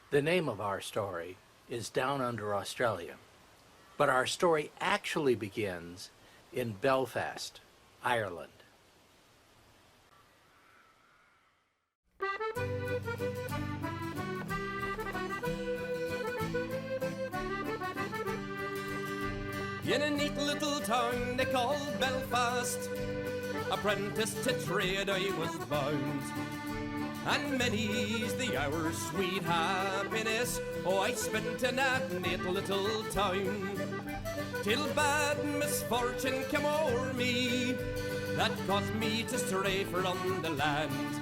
The name of our story is Down Under Australia, but our story actually begins in Belfast, Ireland. In a neat little town they call Belfast, apprentice to trade I was bound. And many's the hours sweet happiness I spent in that neat little town, till bad misfortune came o'er me that caused me to stray from the land,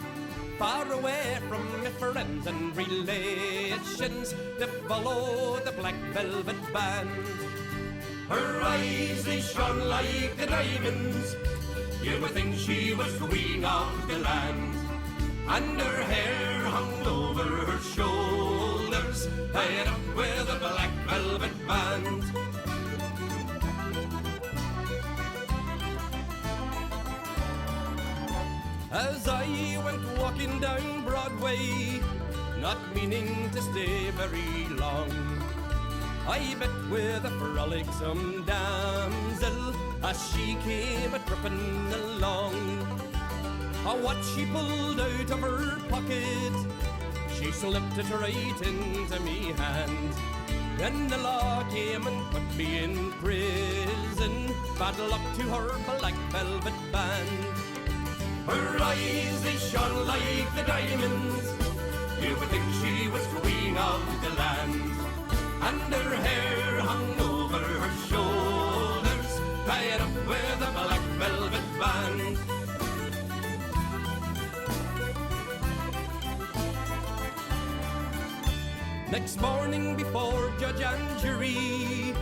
far away from my friends and relations, to follow the black velvet band. Her eyes, they shone like the diamonds, you would think she was queen of the land, and her hair hung over her shoulders, tied up with a black velvet band. As I went walking down Broadway, not meaning to stay very long, I met with a frolicsome damsel as she came a-tripping along. What she pulled out of her pocket, she slipped it right into me hand. Then the law came and put me in prison, bad luck to her black velvet band. Her eyes, they shone like the diamonds, you would think she was queen of the land, and her hair hung over her shoulders, tied up with a black velvet band. Next morning before judge and jury,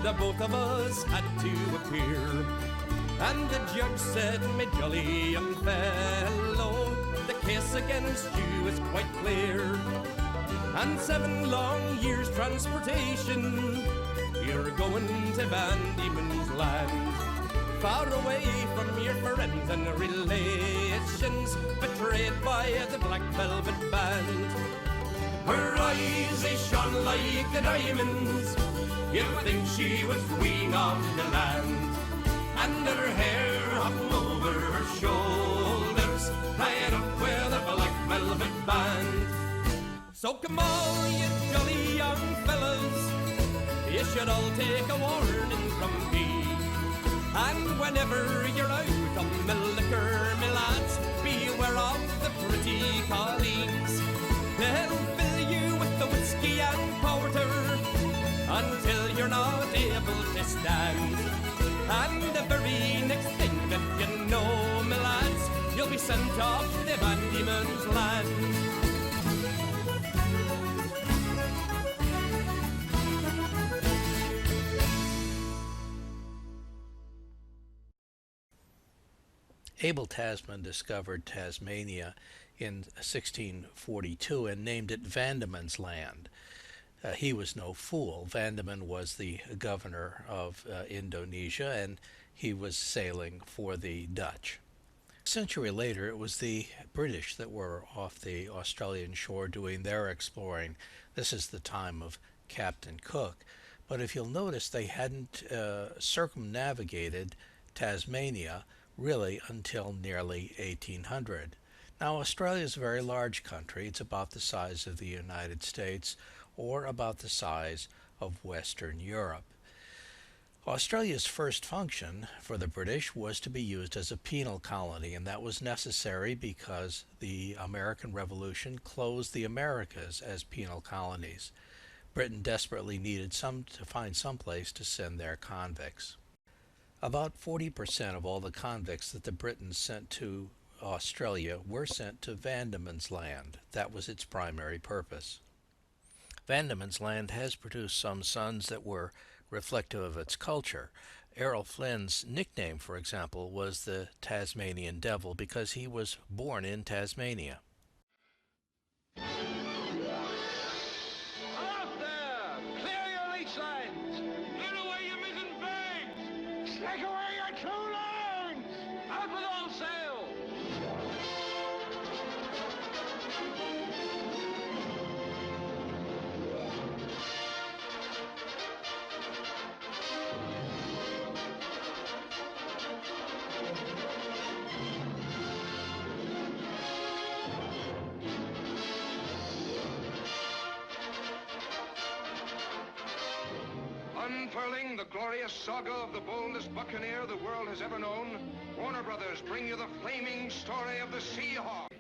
the both of us had to appear, and the judge said, "My jolly young fellow, the case against you is quite clear, and 7 long years transportation, you're going to Van Diemen's Land, far away from your friends and relations, betrayed by the black velvet band." Her eyes, they shone like the diamonds, you'd think she was queen of the land, and her hair hung over her shoulders, tied up with a black velvet band. So come on, you jolly young fellas, you should all take a warning from me, and whenever you're out on the liquor, me lads, beware of the pretty colleagues. They'll fill you with the whiskey and porter until you're not able to stand, and the very next thing that you know, me lads, you'll be sent off to Van Diemen's Land. Abel Tasman discovered Tasmania in 1642 and named it Van Diemen's Land. He was no fool. Van Diemen was the governor of Indonesia, and he was sailing for the Dutch. A century later, it was the British that were off the Australian shore doing their exploring. This is the time of Captain Cook. But if you'll notice, they hadn't circumnavigated Tasmania really until nearly 1800. Now, Australia is a very large country. It's about the size of the United States, or about the size of Western Europe. Australia's first function for the British was to be used as a penal colony, and that was necessary because the American Revolution closed the Americas as penal colonies. Britain desperately needed to find some place to send their convicts. About 40% of all the convicts that the Britons sent to Australia were sent to Van Diemen's Land. That was its primary purpose. Van Diemen's Land has produced some sons that were reflective of its culture. Errol Flynn's nickname, for example, was the Tasmanian Devil because he was born in Tasmania. glorious saga of the boldest buccaneer the world has ever known, Warner Brothers bring you the flaming story of the Seahawk.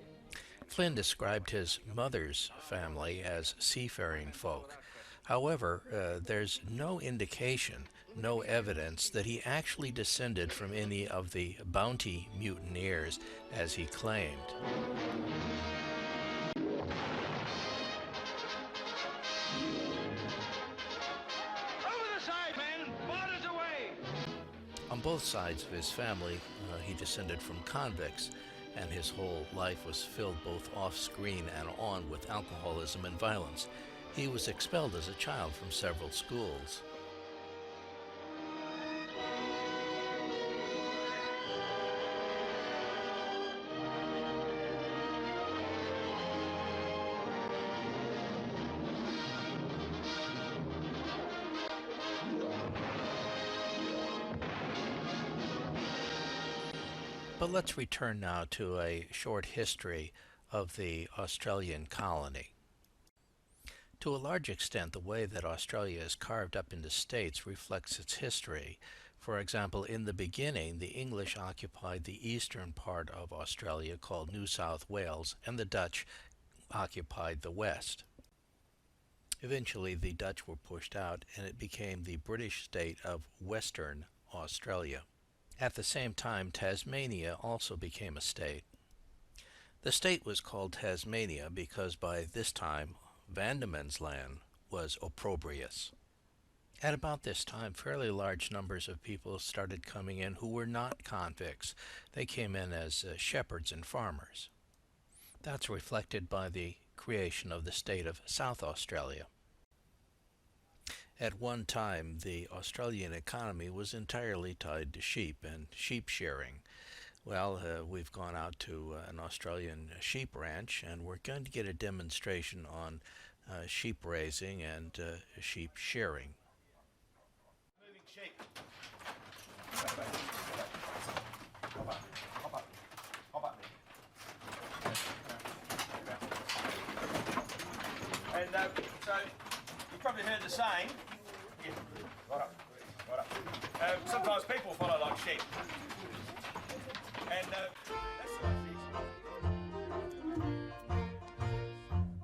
Flynn described his mother's family as seafaring folk. However, there's no indication, no evidence that he actually descended from any of the bounty mutineers, as he claimed. On both sides of his family, he descended from convicts, and his whole life was filled both off-screen and on with alcoholism and violence. He was expelled as a child from several schools. But let's return now to a short history of the Australian colony. To a large extent, the way that Australia is carved up into states reflects its history. For example, in the beginning, the English occupied the eastern part of Australia, called New South Wales, and the Dutch occupied the west. Eventually, the Dutch were pushed out, and it became the British state of Western Australia. At the same time, Tasmania also became a state. The state was called Tasmania because by this time, Van Diemen's Land was opprobrious. At about this time, fairly large numbers of people started coming in who were not convicts. They came in as shepherds and farmers. That's reflected by the creation of the state of South Australia. At one time, the Australian economy was entirely tied to sheep and sheep shearing. Well, we've gone out to an Australian sheep ranch, and we're going to get a demonstration on sheep raising and sheep shearing. Moving sheep. Hop up there. And so you've probably heard the saying. Yeah, right up. Sometimes people follow like sheep. And that's the way.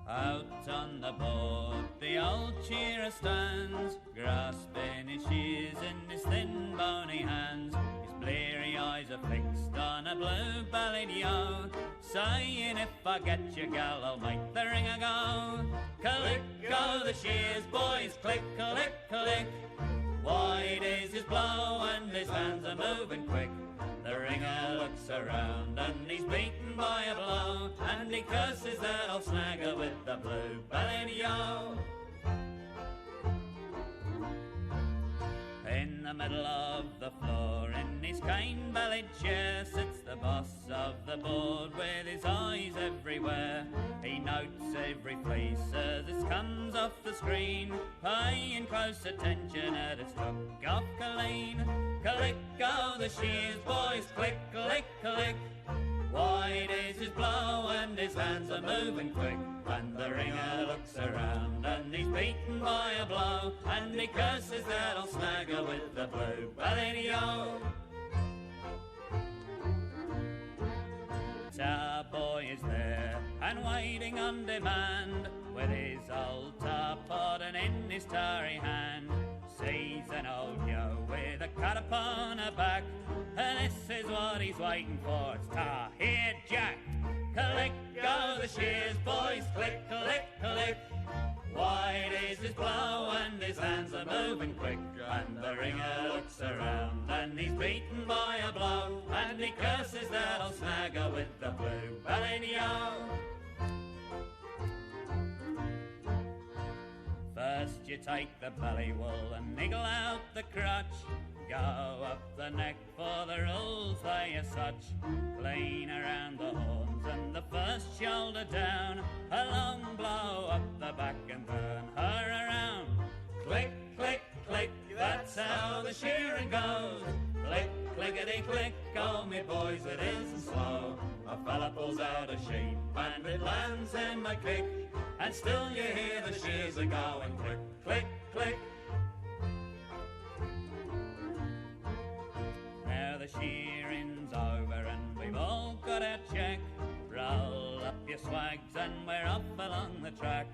Out on the board, the old shearer stands, grasping his shears in his thin bony hands. His bleary eyes are fixed on a blue-bellied yo, saying, if I get your gal, I'll make the ringer go. Click go the shears, boys, click, click, click. Wide is his blow and his hands are moving quick. The ringer looks around and he's beaten by a blow, and he curses that old snagger with the blue-bellied yo. In the middle of the floor, in his cane-bellied chair, sits the boss of the board with his eyes everywhere. He notes every fleece as it comes off the screen, paying close attention at its took off clean. Click go the shears, boys, click, click, click. Wide is his blow and his hands are moving quick, and the ringer looks around and he's beaten by a blow, and he curses that old snagger with the blue-bellied yo. Our boy is there and waiting on demand, with his old tar pot and in his tarry hand. Sees an old yo with a cut upon her back, and this is what he's waiting for. It's tar, here Jack. Click go the shears, boys, click, click, click. Wide is his blow and his hands are moving quick, and the ringer looks around and he's beaten by a blow, and he curses that old snagger with the blue-bellied yo. First you take the belly wool and niggle out the crotch, go up the neck for the rules they are such. Clean around the horns and the first shoulder down, a long blow up the back and turn her around. Click, click, click, that's how the shearing goes. Click, clickety click, oh me boys, it isn't slow. A fella pulls out a sheep and it lands in my kick, and still you hear the shears are going click, click, click. your swags and we're off along the track.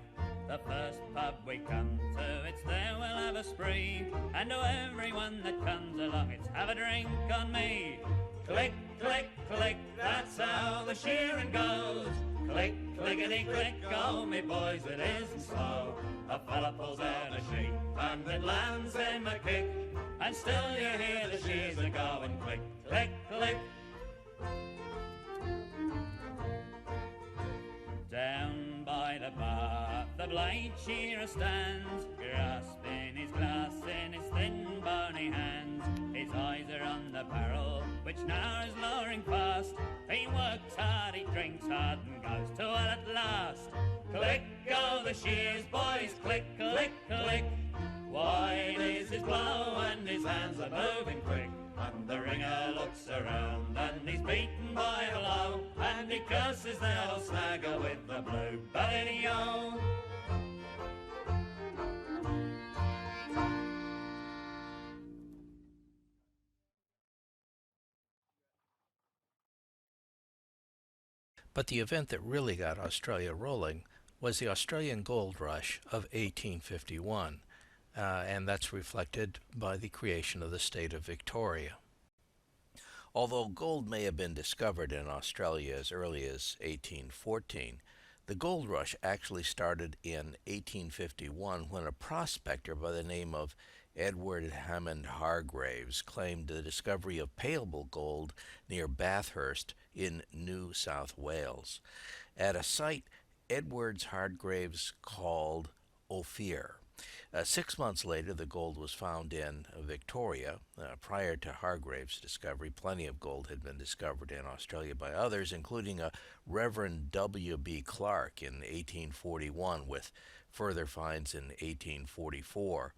The first pub we come to, it's there we'll have a spree. And to everyone that comes along, it's have a drink on me. Click, click, click, that's how the shearing goes. Click, clickety, click, oh me boys, it isn't slow. A fella pulls out a sheep and it lands him a kick, and still you hear the shears a going click, click, click. Down by the bar, the blade shearer stands, grasping his glass in his thin bony hands. His eyes are on the barrel, which now is lowering fast. He works hard, he drinks hard, and goes to it at last. Click go the shears, boys, click, click, click. Wide is his blow, and his hands are moving quick. And the ringer looks around, and he's beaten by a blow, and he curses the old snagger with the blue ballady-o. But the event that really got Australia rolling was the Australian Gold Rush of 1851, and that's reflected by the creation of the state of Victoria. Although gold may have been discovered in Australia as early as 1814, the gold rush actually started in 1851 when a prospector by the name of Edward Hammond Hargraves claimed the discovery of payable gold near Bathurst in New South Wales, at a site Edwards Hargraves called Ophir. 6 months later, the gold was found in Victoria. Prior to Hargraves' discovery, plenty of gold had been discovered in Australia by others, including a Reverend W.B. Clark in 1841, with further finds in 1844.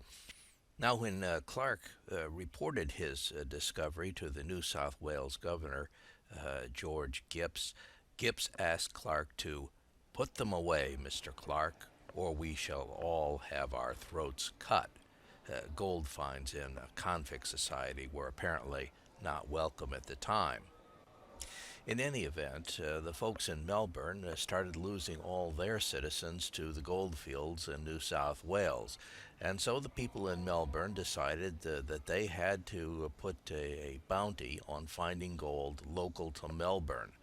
Now, when Clark reported his discovery to the New South Wales governor, George Gipps, Gipps asked Clark to "Put them away, Mr. Clark, or we shall all have our throats cut." Gold finds in a convict society were apparently not welcome at the time. In any event, the folks in Melbourne started losing all their citizens to the goldfields in New South Wales, and so the people in Melbourne decided that they had to put a bounty on finding gold local to Melbourne,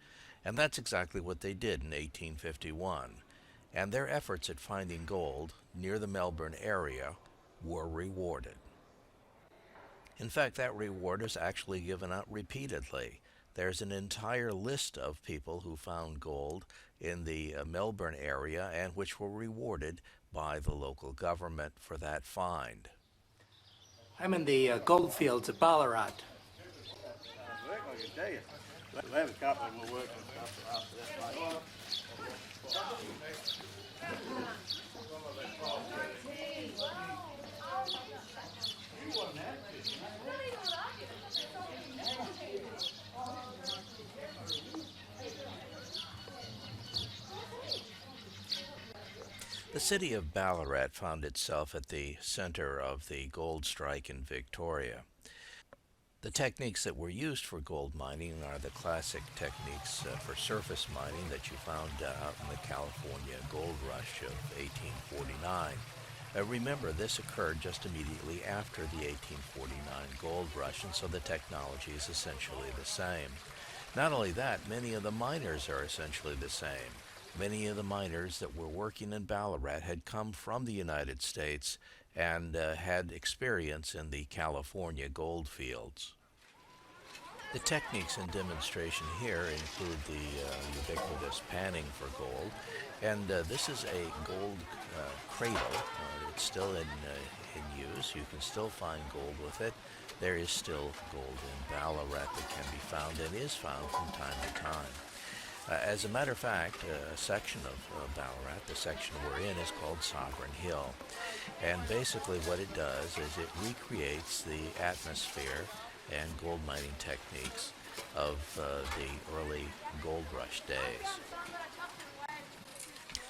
and that's exactly what they did in 1851. And their efforts at finding gold near the Melbourne area were rewarded. In fact, that reward is actually given out repeatedly. There's an entire list of people who found gold in the Melbourne area and which were rewarded by the local government for that find. I'm in the goldfields of Ballarat. I can tell you. We'll have a couple and we'll work on stuff after that, mate. The city of Ballarat found itself at the center of the gold strike in Victoria. The techniques that were used for gold mining are the classic techniques for surface mining that you found out in the California Gold Rush of 1849. Remember, this occurred just immediately after the 1849 Gold Rush, and so the technology is essentially the same. Not only that, many of the miners are essentially the same. Many of the miners that were working in Ballarat had come from the United States and had experience in the California gold fields. The techniques in demonstration here include the ubiquitous panning for gold, and this is a gold cradle. It's still in use. You can still find gold with it. There is still gold in Ballarat that can be found and is found from time to time. As a matter of fact, a section of Ballarat, the section we're in, is called Sovereign Hill. And basically what it does is it recreates the atmosphere and gold mining techniques of the early gold rush days.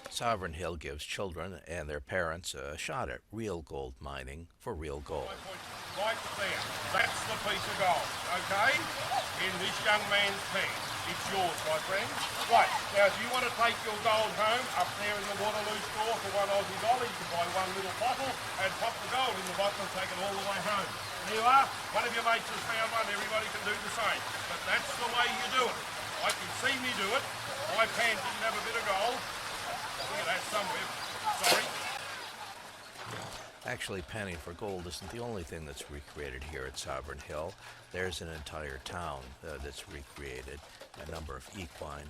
Sovereign Hill gives children and their parents a shot at real gold mining for real gold. Right there, that's the piece of gold, okay? In this young man's pants. it's yours, my friend. Right, now if you want to take your gold home, up there in the Waterloo store for $1 Aussie, you can buy one little bottle and pop the gold in the bottle and take it all the way home. There you are, one of your mates has found one, everybody can do the same. But that's the way you do it. I can see me do it. My pan didn't have a bit of gold. I think it has somewhere, sorry. Actually, panning for gold isn't the only thing that's recreated here at Sovereign Hill. There's an entire town that's recreated. A number of equine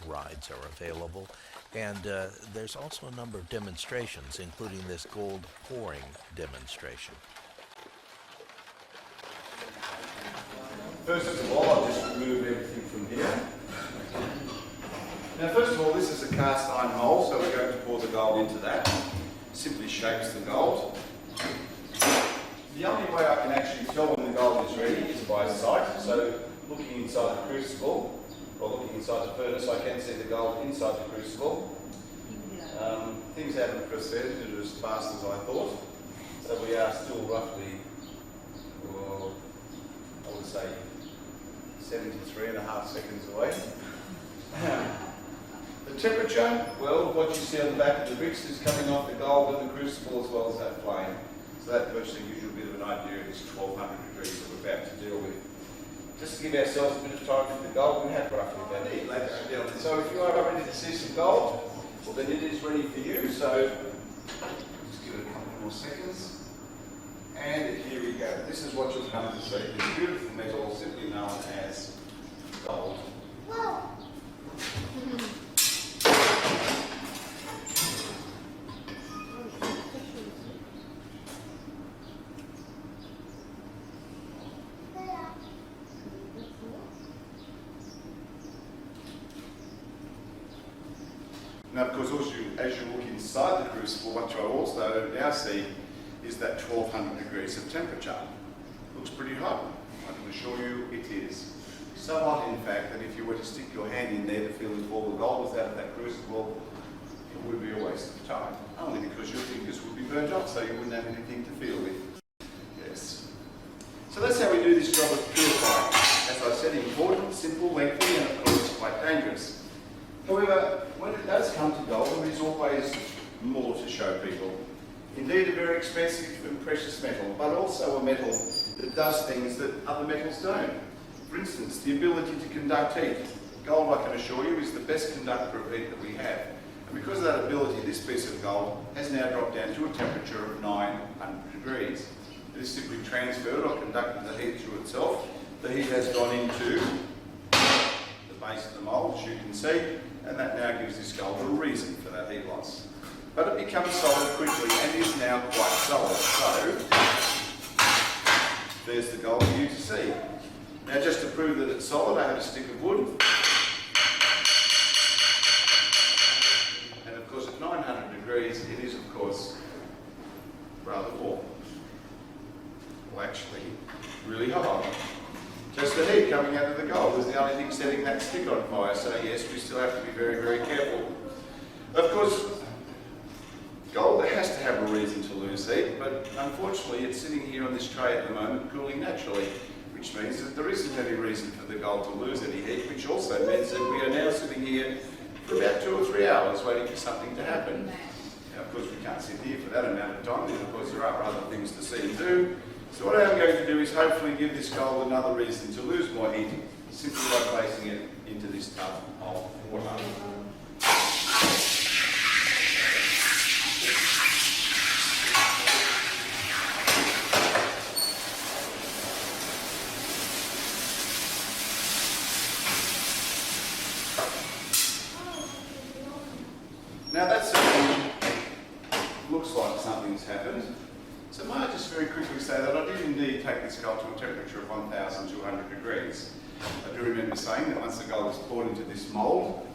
rides are available. And there's also a number of demonstrations, including this gold pouring demonstration. First of all, I'll just remove everything from here. Now, first of all, this is a cast iron mould, so we're going to pour the gold into that. Simply shapes the gold. The only way I can actually tell when the gold is ready is by sight. So looking inside the crucible, or looking inside the furnace, I can see the gold inside the crucible. Things haven't proceeded as fast as I thought. So we are still roughly, well, I would say 73.5 seconds away. The temperature, well, what you see on the back of the bricks is coming off the gold in the crucible as well as that flame. So that virtually gives you a bit of an idea of this 1200 degrees that we're about to deal with. Just to give ourselves a bit of time with the gold, we have roughly about 8 later. So if you are ready to see some gold, well then it is ready for you. So just give it a couple more seconds. And here we go. This is what you'll come to see. This beautiful metal simply known as gold. Wow. Now, of course, as you look inside the crucible, what you also now see is that 1200 degrees of temperature. Looks pretty hot. I can assure you it is. So hot, in fact, that if you were to stick your hand in there to feel if all the gold was out of that crucible, it would be a waste of time. Only because your fingers would be burnt off, so you wouldn't have anything to feel with. Yes. So that's how we do this job of purifying. As I said, important, simple, lengthy, and of course quite dangerous. However, when it does come to gold, there is always more to show people. Indeed, a very expensive and precious metal, but also a metal that does things that other metals don't. For instance, the ability to conduct heat. Gold, I can assure you, is the best conductor of heat that we have. And because of that ability, this piece of gold has now dropped down to a temperature of 900 degrees. It is simply transferred or conducted the heat through itself. The heat has gone into the base of the mould, as you can see, and that now gives this gold a reason for that heat loss. But it becomes solid quickly and is now quite solid. So, there's the gold for you to see. Now, just to prove that it's solid, I have a stick of wood. And of course, at 900 degrees, it is, of course, rather warm. Well, actually, really hot. Just the heat coming out of the gold is the only thing setting that stick on fire. So yes, we still have to be very, very careful. Of course, gold has to have a reason to lose heat, but unfortunately it's sitting here on this tray at the moment cooling naturally, which means that there isn't any reason for the gold to lose any heat, which also means that we are now sitting here for about 2 or 3 hours waiting for something to happen. Now, of course, we can't sit here for that amount of time, because of course there are other things to see and do. So what I am going to do is hopefully give this gold another reason to lose more heat, simply by placing it into this tub of water. Now that certainly looks like something's happened. So may I just very quickly say that I did indeed take this gold to a temperature of 1,200 degrees. I do remember saying that once the gold is poured into this mould,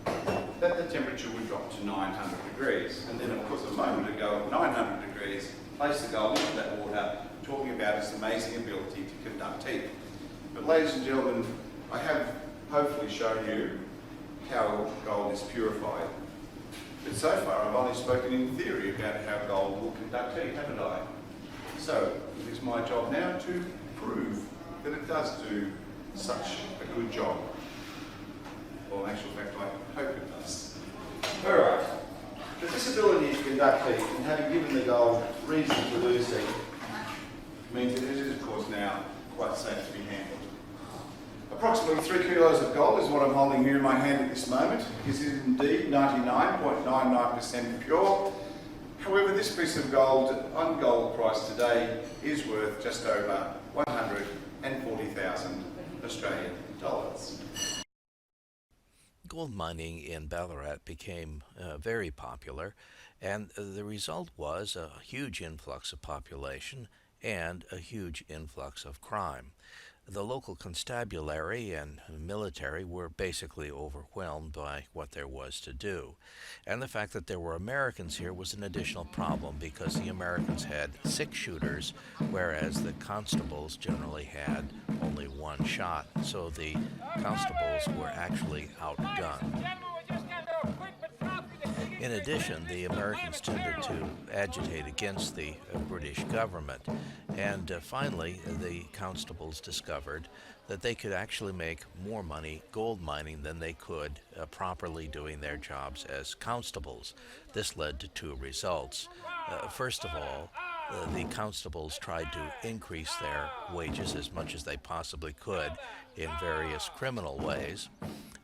that the temperature would drop to 900 degrees. And then of course a moment ago at 900 degrees, place the gold into that water, talking about its amazing ability to conduct heat. But ladies and gentlemen, I have hopefully shown you how gold is purified. But so far I've only spoken in theory about how gold will conduct heat, haven't I? So it is my job now to prove that it does do such a good job. Well, in actual fact, I hope it does. Alright, the disability to conduct heat and having given the gold reason to lose heat means that it is, of course, now quite safe to be handled. Approximately 3 kilos of gold is what I'm holding here in my hand at this moment. This is indeed 99.99% pure. However, this piece of gold on gold price today is worth just over 140,000 Australian dollars. Gold mining in Ballarat became very popular, and the result was a huge influx of population and a huge influx of crime. The local constabulary and military were basically overwhelmed by what there was to do. And the fact that there were Americans here was an additional problem because the Americans had 6 shooters, whereas the constables generally had only 1 shot. So the constables were actually outgunned. In addition, the Americans tended to agitate against the British government, and finally the constables discovered that they could actually make more money gold mining than they could properly doing their jobs as constables. This led to 2 results. First of all, the constables tried to increase their wages as much as they possibly could in various criminal ways,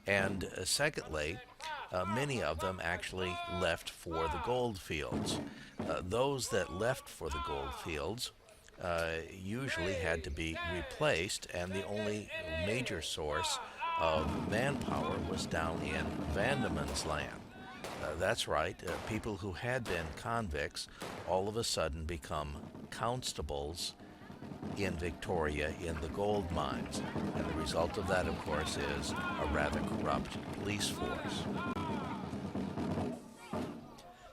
and secondly, many of them actually left for the gold fields. Those that left for the gold fields usually had to be replaced, and the only major source of manpower was down in Vandeman's land. That's right, people who had been convicts all of a sudden become constables in Victoria in the gold mines. And the result of that, of course, is a rather corrupt police force.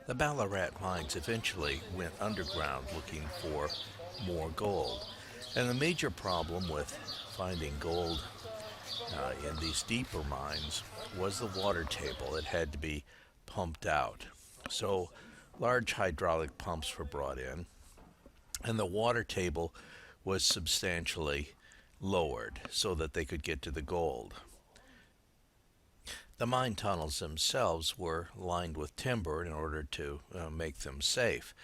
The Ballarat mines eventually went underground looking for more gold. And the major problem with finding gold in these deeper mines was the water table. It had to be pumped out. So large hydraulic pumps were brought in, and the water table was substantially lowered so that they could get to the gold. The mine tunnels themselves were lined with timber in order to make them safe,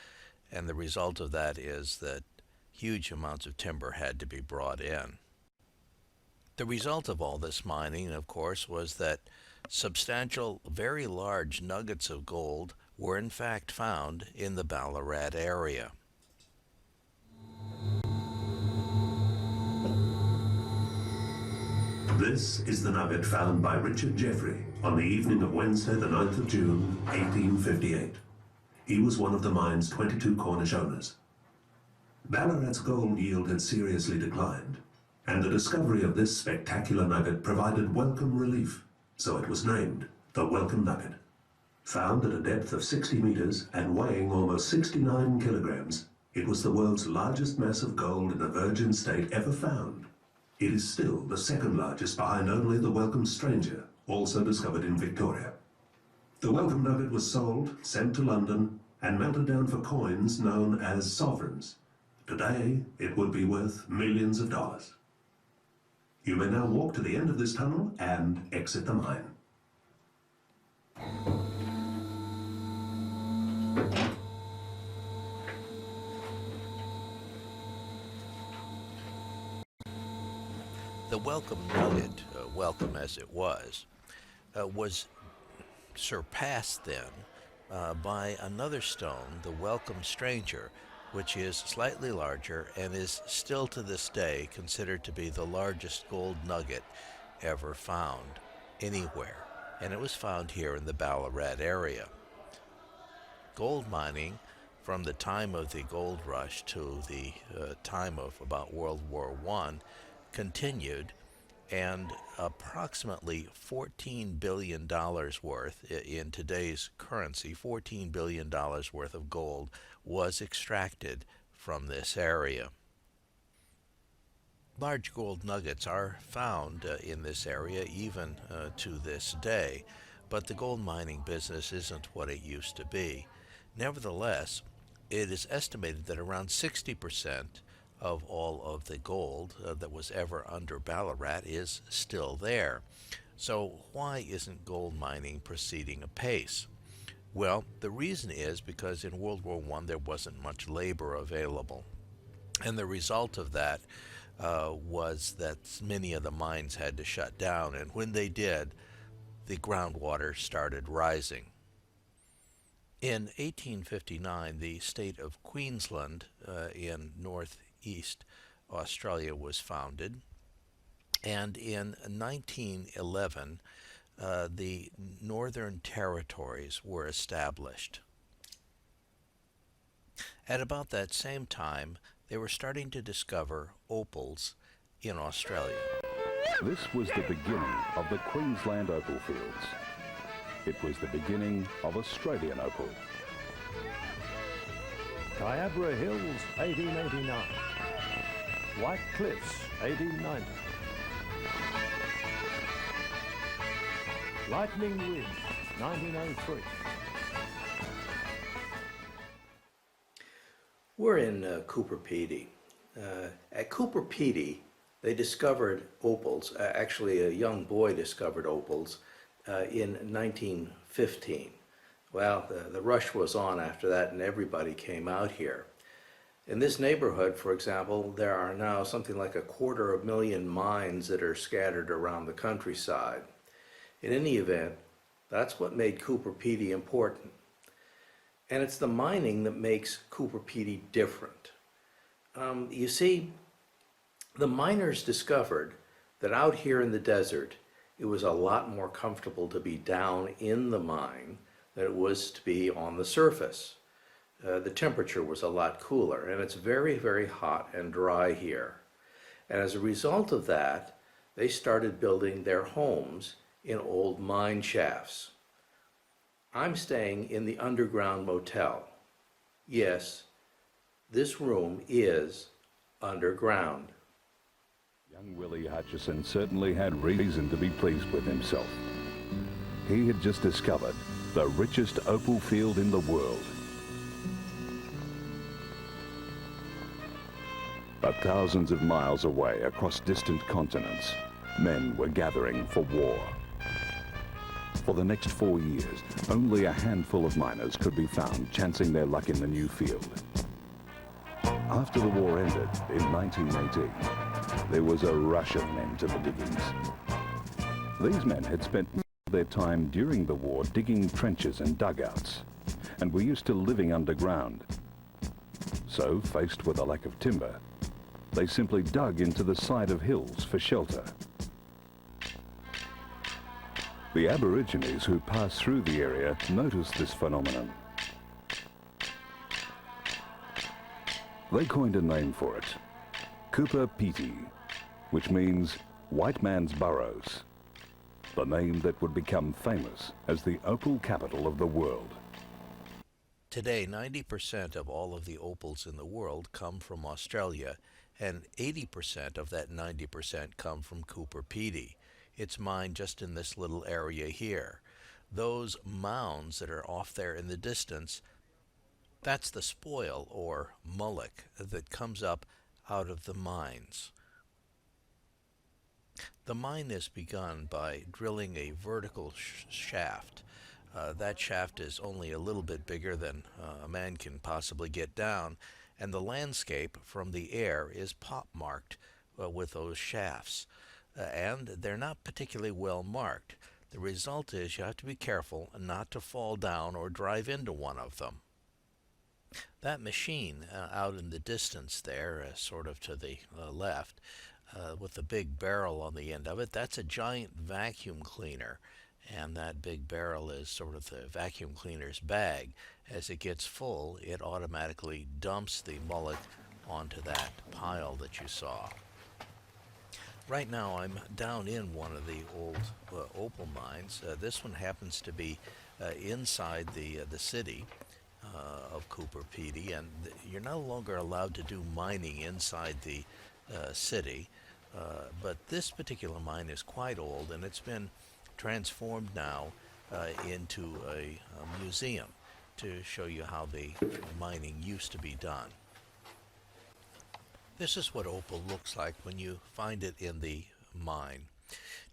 and the result of that is that huge amounts of timber had to be brought in. The result of all this mining, of course, was that substantial, very large nuggets of gold were in fact found in the Ballarat area. This is the nugget found by Richard Jeffrey on the evening of Wednesday, the 9th of June, 1858. He was one of the mine's 22 Cornish owners. Ballarat's gold yield had seriously declined, and the discovery of this spectacular nugget provided welcome relief, so it was named the Welcome Nugget. Found at a depth of 60 meters and weighing almost 69 kilograms, it was the world's largest mass of gold in a virgin state ever found. It is still the second largest behind only the Welcome Stranger, also discovered in Victoria. The Welcome Nugget was sold, sent to London, and melted down for coins known as sovereigns. Today, it would be worth millions of dollars. You may now walk to the end of this tunnel and exit the mine. The Welcome Nugget, welcome as it was surpassed then by another stone, the Welcome Stranger, which is slightly larger and is still to this day considered to be the largest gold nugget ever found anywhere. And it was found here in the Ballarat area. Gold mining from the time of the gold rush to the time of about World War I continued, and approximately $14 billion worth, in today's currency, $14 billion worth of gold was extracted from this area. Large gold nuggets are found in this area even to this day, but the gold mining business isn't what it used to be. Nevertheless, it is estimated that around 60% of all of the gold that was ever under Ballarat is still there. So why isn't gold mining proceeding apace? Well, the reason is because in World War I there wasn't much labor available. And the result of that was that many of the mines had to shut down. And when they did, the groundwater started rising. In 1859, the state of Queensland in northeast Australia was founded. And in 1911, the Northern Territories were established. At about that same time, they were starting to discover opals in Australia. This was the beginning of the Queensland opal fields. It was the beginning of Australian opal. Kyabra Hills, 1889. White Cliffs, 1890. Lightning Ridge, 1903. We're in Coober Pedy. At Coober Pedy, they discovered opals. Actually, a young boy discovered opals in 1915. Well, the rush was on after that, and everybody came out here. In this neighborhood, for example, there are now something like 250,000 mines that are scattered around the countryside. In any event, that's what made Coober Pedy important. And it's the mining that makes Coober Pedy different. You see, the miners discovered that out here in the desert, it was a lot more comfortable to be down in the mine than it was to be on the surface. The temperature was a lot cooler, and it's very, very hot and dry here. And as a result of that, they started building their homes in old mine shafts. I'm staying in the underground motel. Yes, this room is underground. Young Willie Hutchison certainly had reason to be pleased with himself. He had just discovered the richest opal field in the world. But thousands of miles away across distant continents, men were gathering for war. For the next 4 years, only a handful of miners could be found chancing their luck in the new field. After the war ended in 1918, there was a rush of men to the diggings. These men had spent their time during the war digging trenches and dugouts, and were used to living underground. So, faced with a lack of timber, they simply dug into the side of hills for shelter. The Aborigines who passed through the area noticed this phenomenon. They coined a name for it, Coober Pedy, which means white man's burrows, the name that would become famous as the opal capital of the world. Today, 90% of all of the opals in the world come from Australia, and 80% of that 90% come from Coober Pedy. It's mined just in this little area here. Those mounds that are off there in the distance, that's the spoil or mullock that comes up out of the mines. The mine is begun by drilling a vertical shaft. That shaft is only a little bit bigger than a man can possibly get down, and the landscape from the air is pop-marked with those shafts. And they're not particularly well marked. The result is you have to be careful not to fall down or drive into one of them. That machine out in the distance there, sort of to the left, with the big barrel on the end of it, that's a giant vacuum cleaner. And that big barrel is sort of the vacuum cleaner's bag. As it gets full, it automatically dumps the mullock onto that pile that you saw. Right now I'm down in one of the old opal mines. This one happens to be inside the city of Coober Pedy, and you're no longer allowed to do mining inside the city, but this particular mine is quite old, and it's been transformed now into a museum to show you how the mining used to be done. This is what opal looks like when you find it in the mine.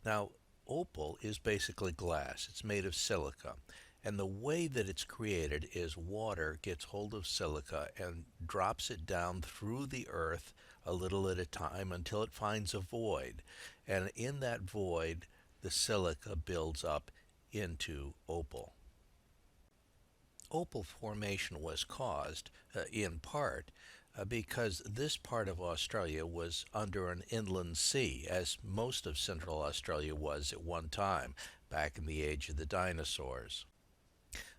Now, opal is basically glass. It's made of silica. And the way that it's created is water gets hold of silica and drops it down through the earth a little at a time until it finds a void. And in that void, the silica builds up into opal. Opal formation was caused, in part, because this part of Australia was under an inland sea, as most of Central Australia was at one time, back in the age of the dinosaurs.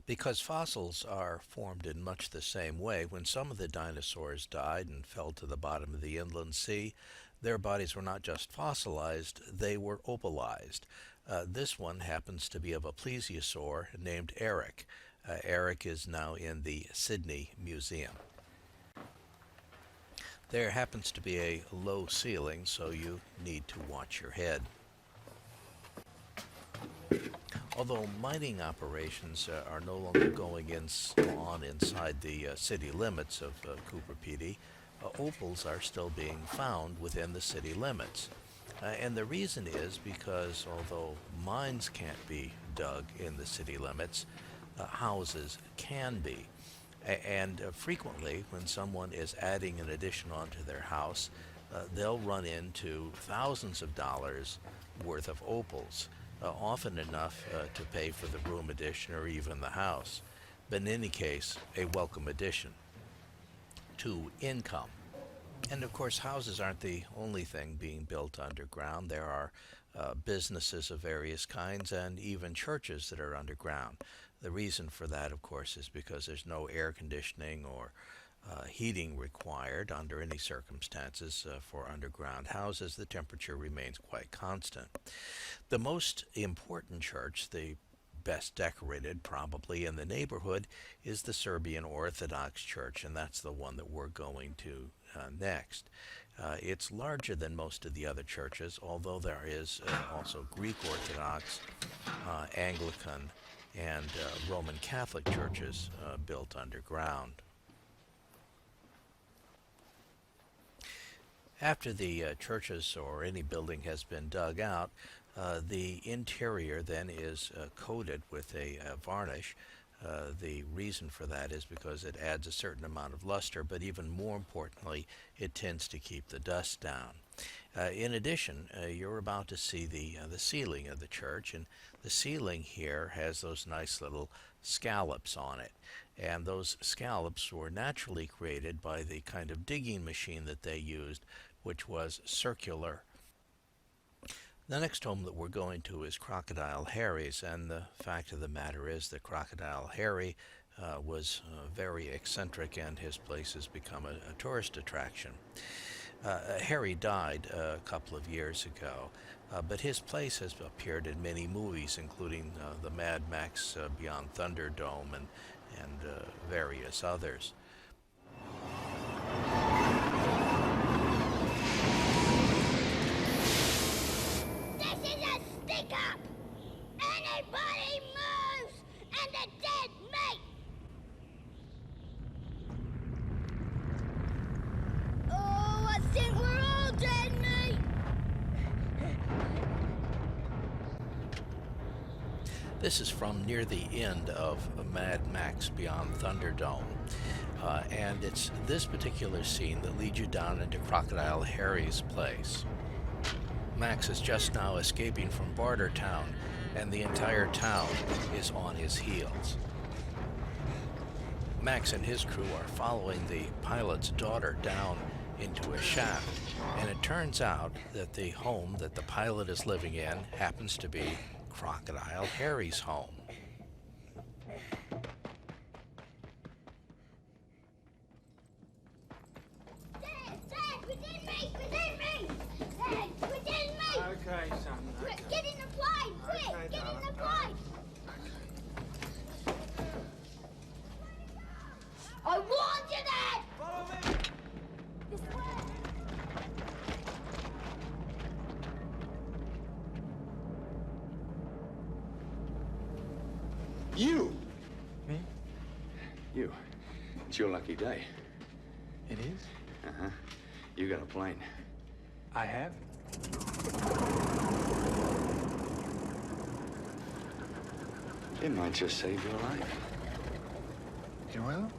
Because fossils are formed in much the same way, when some of the dinosaurs died and fell to the bottom of the inland sea, their bodies were not just fossilized, they were opalized. This one happens to be of a plesiosaur named Eric. Eric is now in the Sydney Museum. There happens to be a low ceiling, so you need to watch your head. Although mining operations are no longer going on inside the city limits of Coober Pedy, opals are still being found within the city limits. And the reason is because although mines can't be dug in the city limits, houses can be. And frequently, when someone is adding an addition onto their house, they'll run into thousands of dollars worth of opals, often enough to pay for the room addition or even the house. But in any case, a welcome addition to income. And of course, houses aren't the only thing being built underground. There are businesses of various kinds and even churches that are underground. The reason for that, of course, is because there's no air conditioning or heating required under any circumstances for underground houses. The temperature remains quite constant. The most important church, the best decorated probably in the neighborhood, is the Serbian Orthodox Church, and that's the one that we're going to next. It's larger than most of the other churches, although there is also Greek Orthodox, Anglican, and Roman Catholic churches built underground. After the churches or any building has been dug out, the interior then is coated with a varnish. The reason for that is because it adds a certain amount of luster, but even more importantly, it tends to keep the dust down. In addition, you're about to see the ceiling of the church, and the ceiling here has those nice little scallops on it. And those scallops were naturally created by the kind of digging machine that they used, which was circular. The next home that we're going to is Crocodile Harry's, and the fact of the matter is that Crocodile Harry was very eccentric, and his place has become a tourist attraction. Harry died a couple of years ago, but his place has appeared in many movies, including the Mad Max Beyond Thunderdome and various others. This is a stick-up! Anybody moves, and they're dead meat! Oh, I think we're all dead meat! This is from near the end of Mad Max Beyond Thunderdome. And it's this particular scene that leads you down into Crocodile Harry's place. Max is just now escaping from Bartertown, and the entire town is on his heels. Max and his crew are following the pilot's daughter down into a shaft, and it turns out that the home that the pilot is living in happens to be Crocodile Harry's home. Dad, within me! Dad, within me! Okay, son. Quick, get in the plane! Quick, Okay, get in darling. the plane! I warned you, Dad! Follow me! This way! You! Me? You. It's your lucky day. It is? Uh-huh. You got a plane. I have. It might just save your life. You will?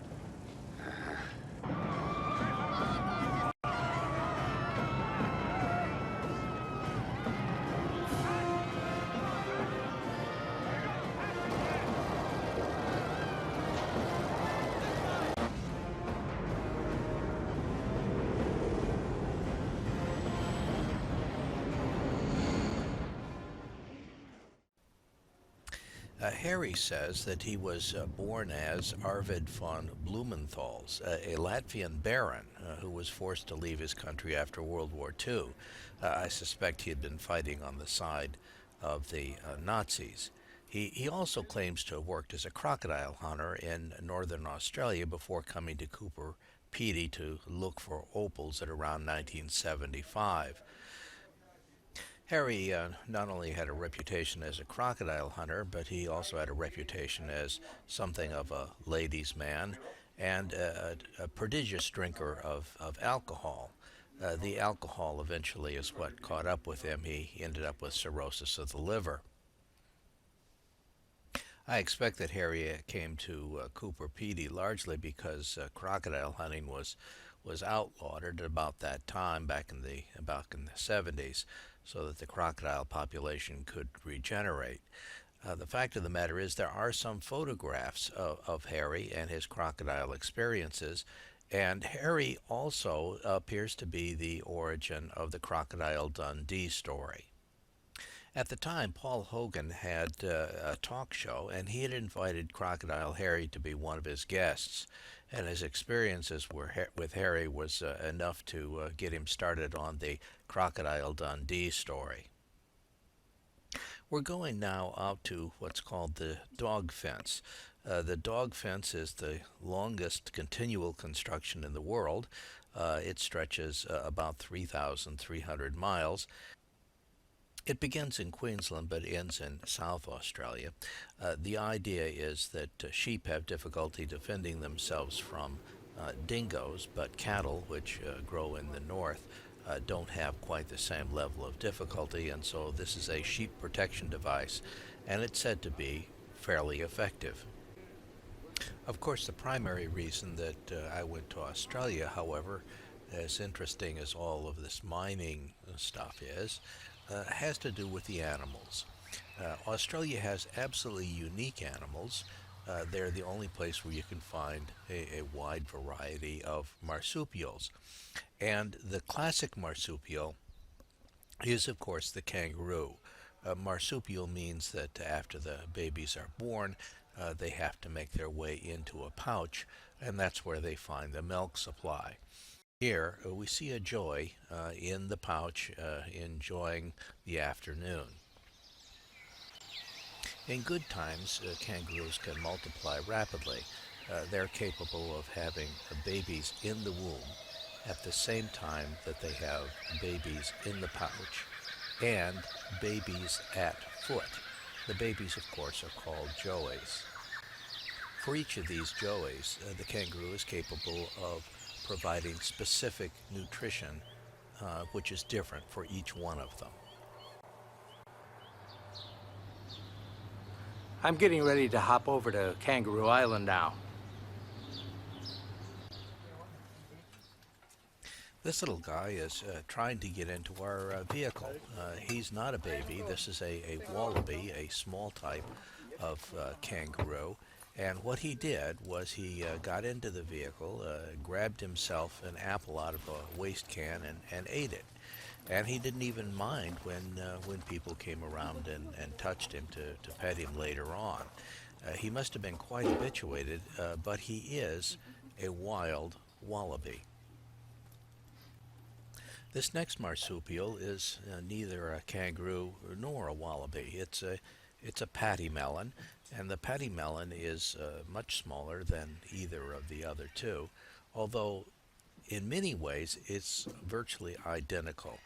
Harry says that he was born as Arvid von Blumenthals, a Latvian baron who was forced to leave his country after World War II. I suspect he had been fighting on the side of the Nazis. He also claims to have worked as a crocodile hunter in northern Australia before coming to Coober Pedy to look for opals at around 1975. Harry not only had a reputation as a crocodile hunter, but he also had a reputation as something of a ladies' man and a prodigious drinker of alcohol. The alcohol eventually is what caught up with him. He ended up with cirrhosis of the liver. I expect that Harry came to Coober Pedy largely because crocodile hunting was outlawed at about that time back in the 70s, so that the crocodile population could regenerate. The fact of the matter is there are some photographs of Harry and his crocodile experiences, and Harry also appears to be the origin of the Crocodile Dundee story. At the time, Paul Hogan had a talk show, and he had invited Crocodile Harry to be one of his guests, and his experiences with Harry was enough to get him started on the Crocodile Dundee story. We're going now out to what's called the dog fence. The dog fence is the longest continual construction in the world. It stretches about 3,300 miles. It begins in Queensland but ends in South Australia. The idea is that sheep have difficulty defending themselves from dingoes, but cattle, which grow in the north, don't have quite the same level of difficulty, and so this is a sheep protection device, and it's said to be fairly effective. Of course, the primary reason that I went to Australia, however, as interesting as all of this mining stuff is, has to do with the animals. Australia has absolutely unique animals. They're the only place where you can find a wide variety of marsupials. And the classic marsupial is, of course, the kangaroo. Marsupial means that after the babies are born, they have to make their way into a pouch, and that's where they find the milk supply. Here we see a joey in the pouch enjoying the afternoon. In good times, kangaroos can multiply rapidly. They're capable of having babies in the womb at the same time that they have babies in the pouch and babies at foot. The babies, of course, are called joeys. For each of these joeys, the kangaroo is capable of providing specific nutrition, which is different for each one of them. I'm getting ready to hop over to Kangaroo Island now. This little guy is trying to get into our vehicle. He's not a baby. This is a wallaby, a small type of kangaroo. And what he did was he got into the vehicle, grabbed himself an apple out of a waste can and ate it. And he didn't even mind when people came around and touched him to pet him later on. He must have been quite habituated, but he is a wild wallaby. This next marsupial is neither a kangaroo nor a wallaby. It's a pattymellon, and the pattymellon is much smaller than either of the other two, although in many ways it's virtually identical.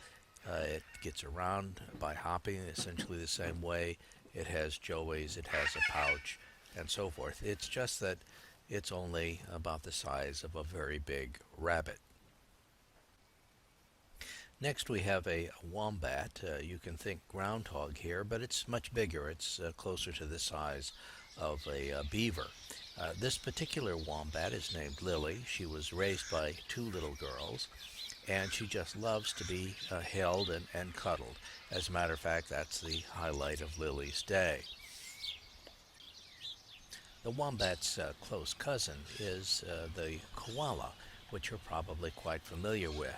It gets around by hopping essentially the same way. It has joeys, it has a pouch, and so forth. It's just that it's only about the size of a very big rabbit. Next we have a wombat. You can think groundhog here, but it's much bigger. It's closer to the size of a beaver. This particular wombat is named Lily. She was raised by two little girls, and she just loves to be held and cuddled. As a matter of fact, that's the highlight of Lily's day. The wombat's close cousin is the koala, which you're probably quite familiar with.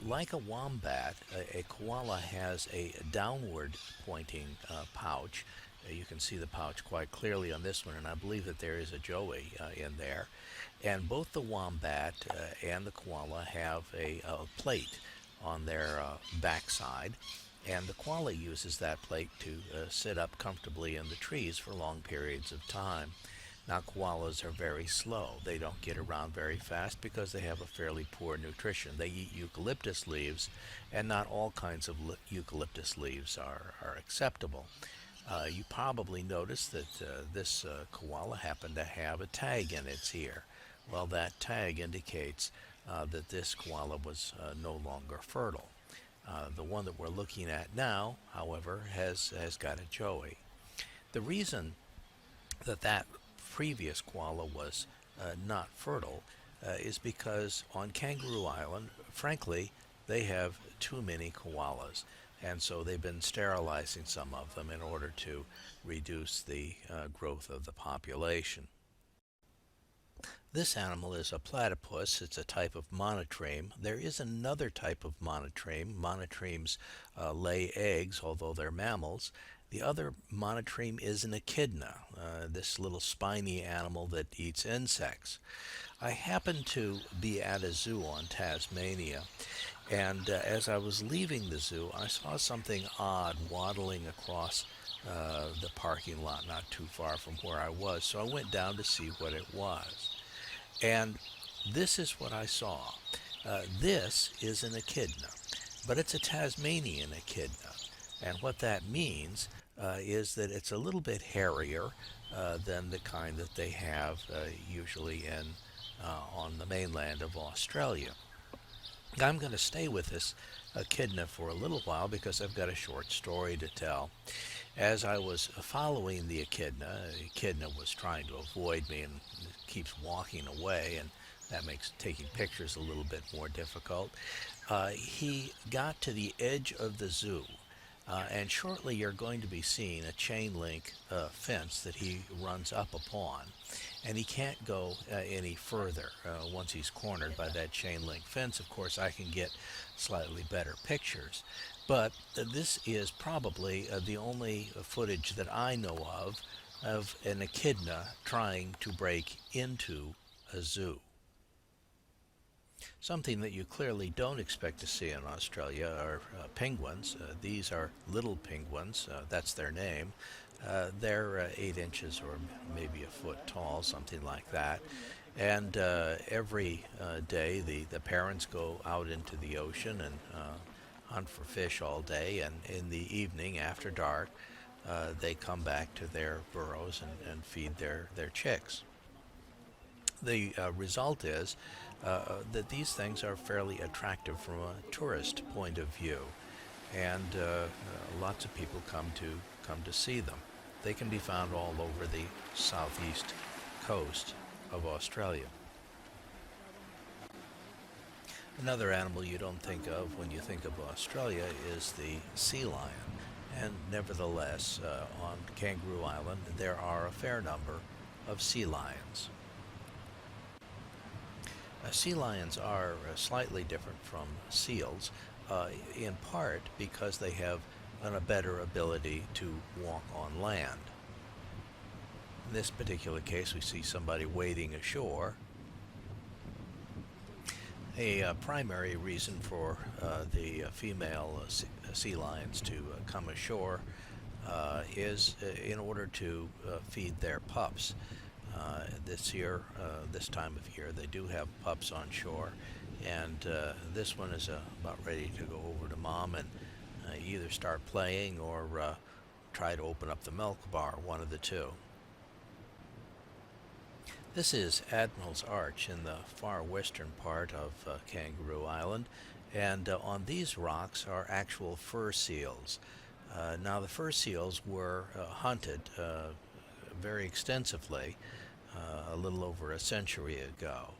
Like a wombat, a koala has a downward pointing pouch. You can see the pouch quite clearly on this one, and I believe that there is a joey in there. And both the wombat and the koala have a plate on their backside, and the koala uses that plate to sit up comfortably in the trees for long periods of time. Now, koalas are very slow. They don't get around very fast because they have a fairly poor nutrition. They eat eucalyptus leaves, and not all kinds of eucalyptus leaves are acceptable. You probably noticed that this koala happened to have a tag in its ear. Well, that tag indicates that this koala was no longer fertile. The one that we're looking at now, however, has got a joey. The reason that previous koala was not fertile is because on Kangaroo Island, frankly, they have too many koalas, and so they've been sterilizing some of them in order to reduce the growth of the population. This animal is a platypus. It's a type of monotreme. There is another type of monotreme. Monotremes lay eggs, although they're mammals. The other monotreme is an echidna, this little spiny animal that eats insects. I happened to be at a zoo on Tasmania, and as I was leaving the zoo, I saw something odd waddling across the parking lot not too far from where I was, so I went down to see what it was. And this is what I saw. This is an echidna, but it's a Tasmanian echidna. And what that means is that it's a little bit hairier than the kind that they have usually on the mainland of Australia. I'm going to stay with this echidna for a little while because I've got a short story to tell. As I was following the echidna was trying to avoid me and keeps walking away, and that makes taking pictures a little bit more difficult. He got to the edge of the zoo, and shortly you're going to be seeing a chain link fence that he runs up upon, and he can't go any further once he's cornered by that chain link fence. Of course, I can get slightly better pictures, but this is probably the only footage that I know of an echidna trying to break into a zoo. Something that you clearly don't expect to see in Australia are penguins. These are little penguins, that's their name. They're 8 inches or maybe a foot tall, something like that. And every day the parents go out into the ocean and hunt for fish all day, and in the evening after dark they come back to their burrows and feed their chicks. The result is that these things are fairly attractive from a tourist point of view, and lots of people come to see them. They can be found all over the southeast coast of Australia. Another animal you don't think of when you think of Australia is the sea lion, and nevertheless on Kangaroo Island there are a fair number of sea lions. Sea lions are slightly different from seals, in part because they have a better ability to walk on land. In this particular case, we see somebody wading ashore. A primary reason for the female sea lions to come ashore is in order to feed their pups. This time of year, they do have pups on shore, and this one is about ready to go over to mom and either start playing or try to open up the milk bar, one of the two. This is Admiral's Arch in the far western part of Kangaroo Island, And on these rocks are actual fur seals. Now the fur seals were hunted very extensively a little over a century ago.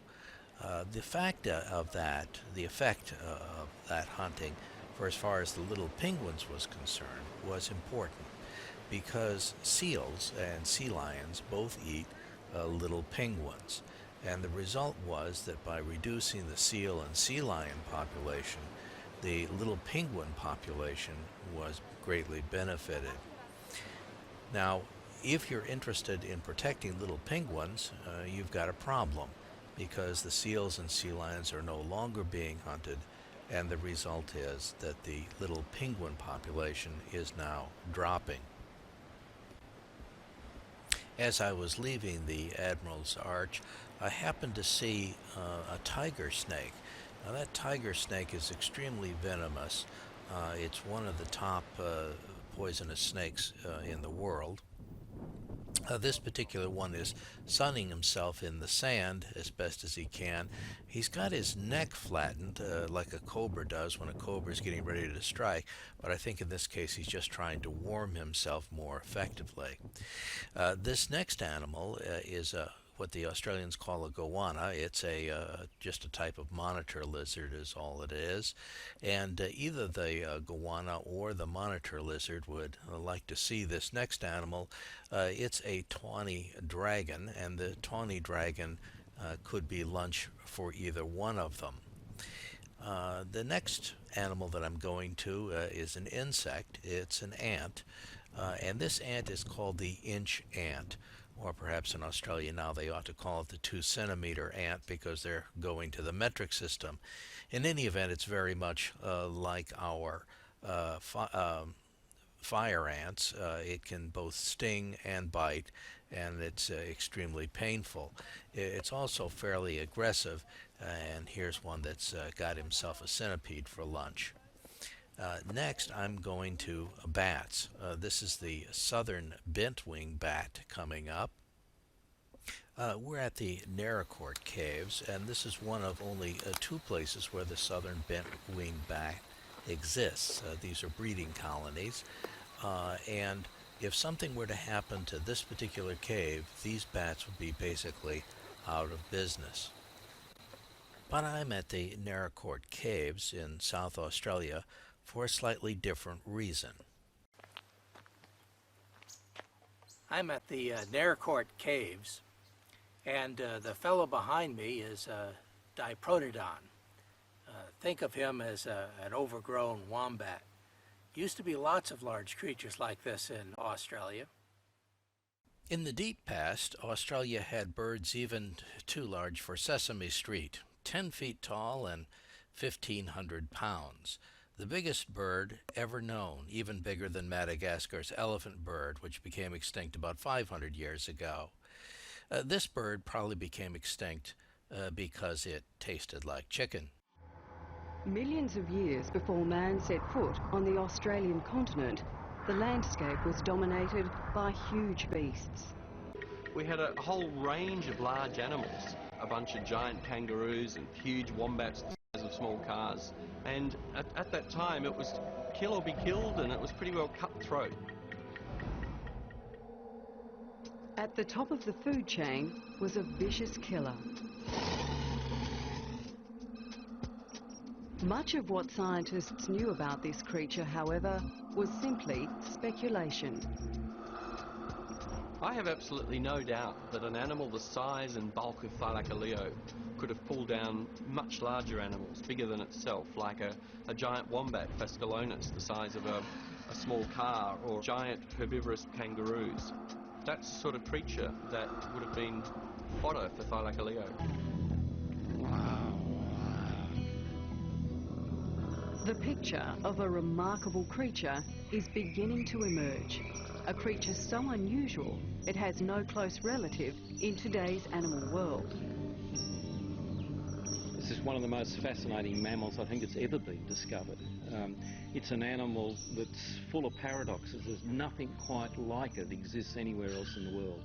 The effect of that hunting, for as far as the little penguins was concerned, was important because seals and sea lions both eat little penguins. And the result was that by reducing the seal and sea lion population, the little penguin population was greatly benefited. Now, if you're interested in protecting little penguins, you've got a problem, because the seals and sea lions are no longer being hunted, and the result is that the little penguin population is now dropping. As I was leaving the Admiral's Arch, I happened to see a tiger snake. Now that tiger snake is extremely venomous. It's one of the top poisonous snakes in the world. This particular one is sunning himself in the sand as best as he can. He's got his neck flattened like a cobra does when a cobra is getting ready to strike, but I think in this case he's just trying to warm himself more effectively. This next animal is what the Australians call a goanna. It's just a type of monitor lizard is all it is, and either the goanna or the monitor lizard would like to see this next animal. It's a tawny dragon, and the tawny dragon could be lunch for either one of them. The next animal that I'm going to is an insect. It's an ant, and this ant is called the inch ant. Or perhaps in Australia now they ought to call it the 2-centimeter ant, because they're going to the metric system. In any event, it's very much like our fire ants. It can both sting and bite, and it's extremely painful. It's also fairly aggressive, and here's one that's got himself a centipede for lunch. Next, I'm going to bats. This is the southern bent-wing bat coming up. We're at the Naracoote caves, and this is one of only 2 places where the southern bent-wing bat exists. These are breeding colonies, and if something were to happen to this particular cave, these bats would be basically out of business. But I'm at the Naracoote caves in South Australia for a slightly different reason. I'm at the Naracoote caves, and the fellow behind me is Diprotodon. Think of him as an overgrown wombat. Used to be lots of large creatures like this in Australia. In the deep past, Australia had birds even too large for Sesame Street, 10 feet tall and 1,500 pounds. The biggest bird ever known, even bigger than Madagascar's elephant bird, which became extinct about 500 years ago. This bird probably became extinct because it tasted like chicken. Millions of years before man set foot on the Australian continent, the landscape was dominated by huge beasts. We had a whole range of large animals, a bunch of giant kangaroos and huge wombats the size of small cars. And at that time it was kill or be killed, and it was pretty well cutthroat. At the top of the food chain was a vicious killer. Much of what scientists knew about this creature, however, was simply speculation. I have absolutely no doubt that an animal the size and bulk of Thylacoleo could have pulled down much larger animals, bigger than itself, like a giant wombat, Phascolonus, the size of a small car, or giant herbivorous kangaroos. That's the sort of creature that would have been fodder for Thylacoleo. The picture of a remarkable creature is beginning to emerge. A creature so unusual it has no close relative in today's animal world. This is one of the most fascinating mammals I think it's ever been discovered. It's an animal that's full of paradoxes. There's nothing quite like it exists anywhere else in the world.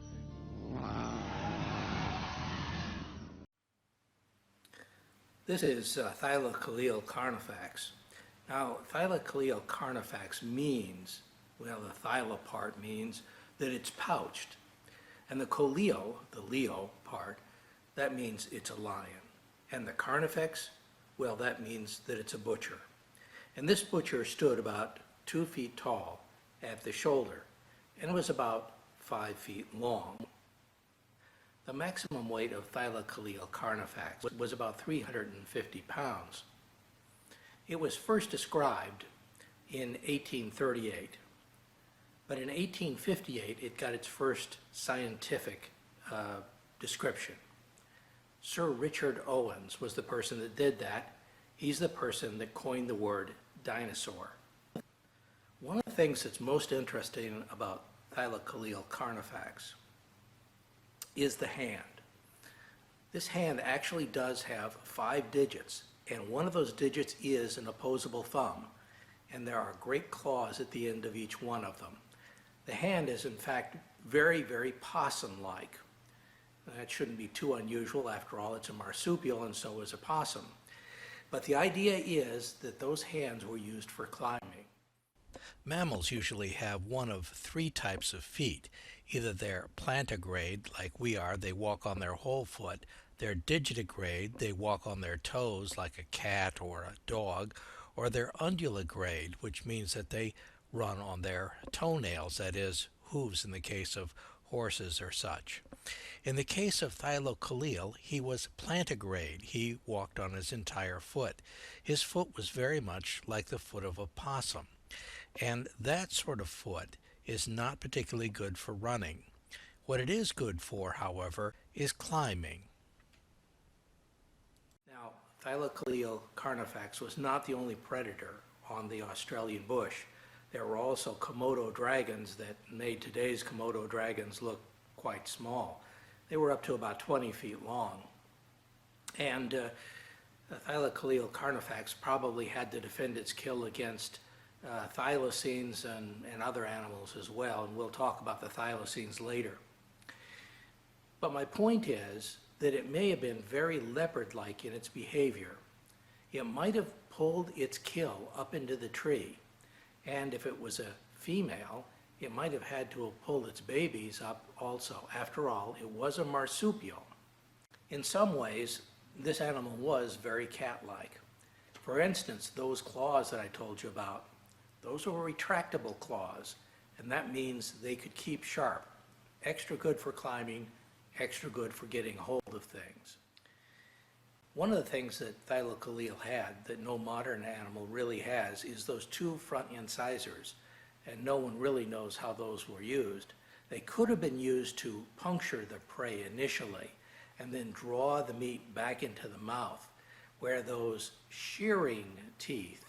This is Thylacoleo carnifex. Now, Thylacoleo carnifex means, well, the thyla part means that it's pouched. And the coleo, the leo part, that means it's a lion. And the carnifex, well, that means that it's a butcher. And this butcher stood about 2 feet tall at the shoulder, and it was about 5 feet long. The maximum weight of Thylacoleo carnifex was about 350 pounds. It was first described in 1838, but in 1858 it got its first scientific description. Sir Richard Owens was the person that did that. He's the person that coined the word dinosaur. One of the things that's most interesting about Thylacoleo carnifex is the hand. This hand actually does have 5 digits, and one of those digits is an opposable thumb, and there are great claws at the end of each one of them. The hand is in fact very, very possum-like. That shouldn't be too unusual. After all, it's a marsupial and so is a possum. But the idea is that those hands were used for climbing. Mammals usually have one of 3 types of feet. Either they're plantigrade, like we are, they walk on their whole foot. They're digitigrade, they walk on their toes like a cat or a dog. Or they're unduligrade, which means that they run on their toenails, that is, hooves in the case of horses or such. In the case of Thylacoleo, he was plantigrade. He walked on his entire foot. His foot was very much like the foot of a possum. And that sort of foot is not particularly good for running. What it is good for, however, is climbing. Now, Thylacoleo carnifex was not the only predator on the Australian bush. There were also Komodo dragons that made today's Komodo dragons look quite small. They were up to about 20 feet long. And Thylacoleo carnifex probably had to defend its kill against thylacines and other animals as well, and we'll talk about the thylacines later. But my point is that it may have been very leopard-like in its behavior. It might have pulled its kill up into the tree, and if it was a female, it might have had to have pulled its babies up also. After all, it was a marsupial. In some ways, this animal was very cat-like. For instance, those claws that I told you about, those were retractable claws, and that means they could keep sharp. Extra good for climbing, extra good for getting hold of things. One of the things that Thylacoleo had that no modern animal really has is those 2 front incisors, and no one really knows how those were used. They could have been used to puncture the prey initially and then draw the meat back into the mouth, where those shearing teeth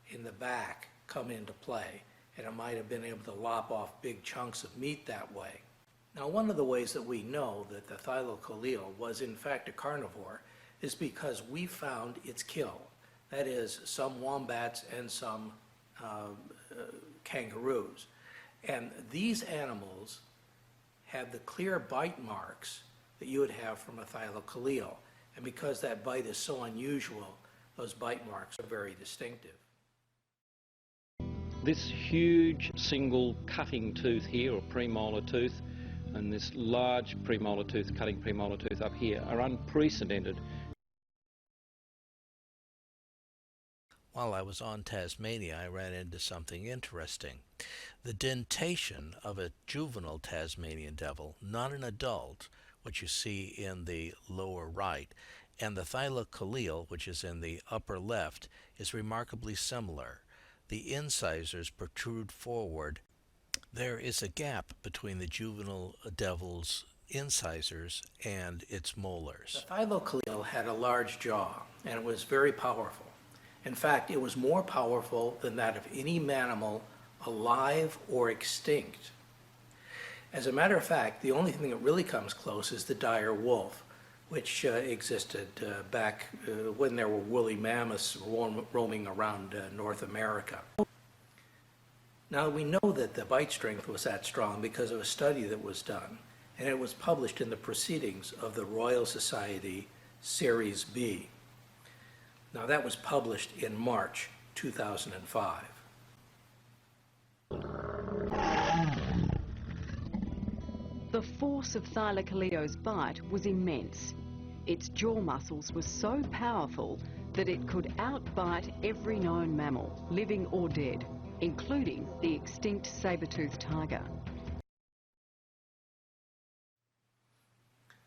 in the back come into play, and it might have been able to lop off big chunks of meat that way. Now, one of the ways that we know that the Thylacoleo was in fact a carnivore is because we found its kill. That is, some wombats and some kangaroos. And these animals have the clear bite marks that you would have from a Thylacoleo. And because that bite is so unusual, those bite marks are very distinctive. This huge single cutting tooth here, or premolar tooth, and this large premolar tooth, cutting premolar tooth up here, are unprecedented. While I was on Tasmania, I ran into something interesting. The dentation of a juvenile Tasmanian devil, not an adult, which you see in the lower right, and the Thylacoleo, which is in the upper left, is remarkably similar. The incisors protrude forward. There is a gap between the juvenile devil's incisors and its molars. The Thylacoleo had a large jaw, and it was very powerful. In fact, it was more powerful than that of any mammal alive or extinct. As a matter of fact, the only thing that really comes close is the dire wolf, which existed back when there were woolly mammoths roaming around North America. Now, we know that the bite strength was that strong because of a study that was done, and it was published in the Proceedings of the Royal Society, Series B. Now that was published in March 2005. The force of Thylacoleo's bite was immense. Its jaw muscles were so powerful that it could outbite every known mammal, living or dead, including the extinct saber-toothed tiger.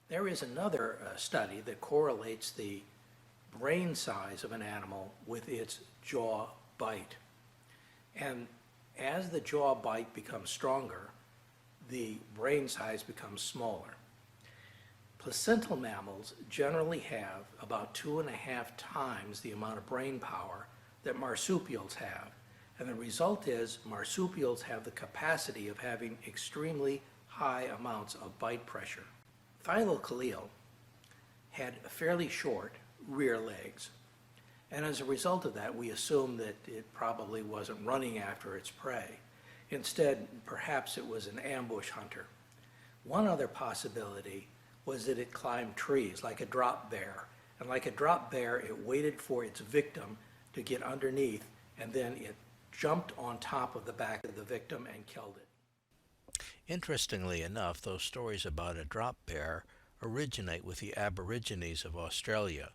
There is another study that correlates the brain size of an animal with its jaw bite. And as the jaw bite becomes stronger, the brain size becomes smaller. Placental mammals generally have about 2.5 times the amount of brain power that marsupials have. And the result is marsupials have the capacity of having extremely high amounts of bite pressure. Thylacoleo had fairly short rear legs. And as a result of that, we assume that it probably wasn't running after its prey. Instead, perhaps it was an ambush hunter. One other possibility was that it climbed trees like a drop bear. And like a drop bear, it waited for its victim to get underneath, and then it jumped on top of the back of the victim and killed it. Interestingly enough, those stories about a drop bear originate with the Aborigines of Australia.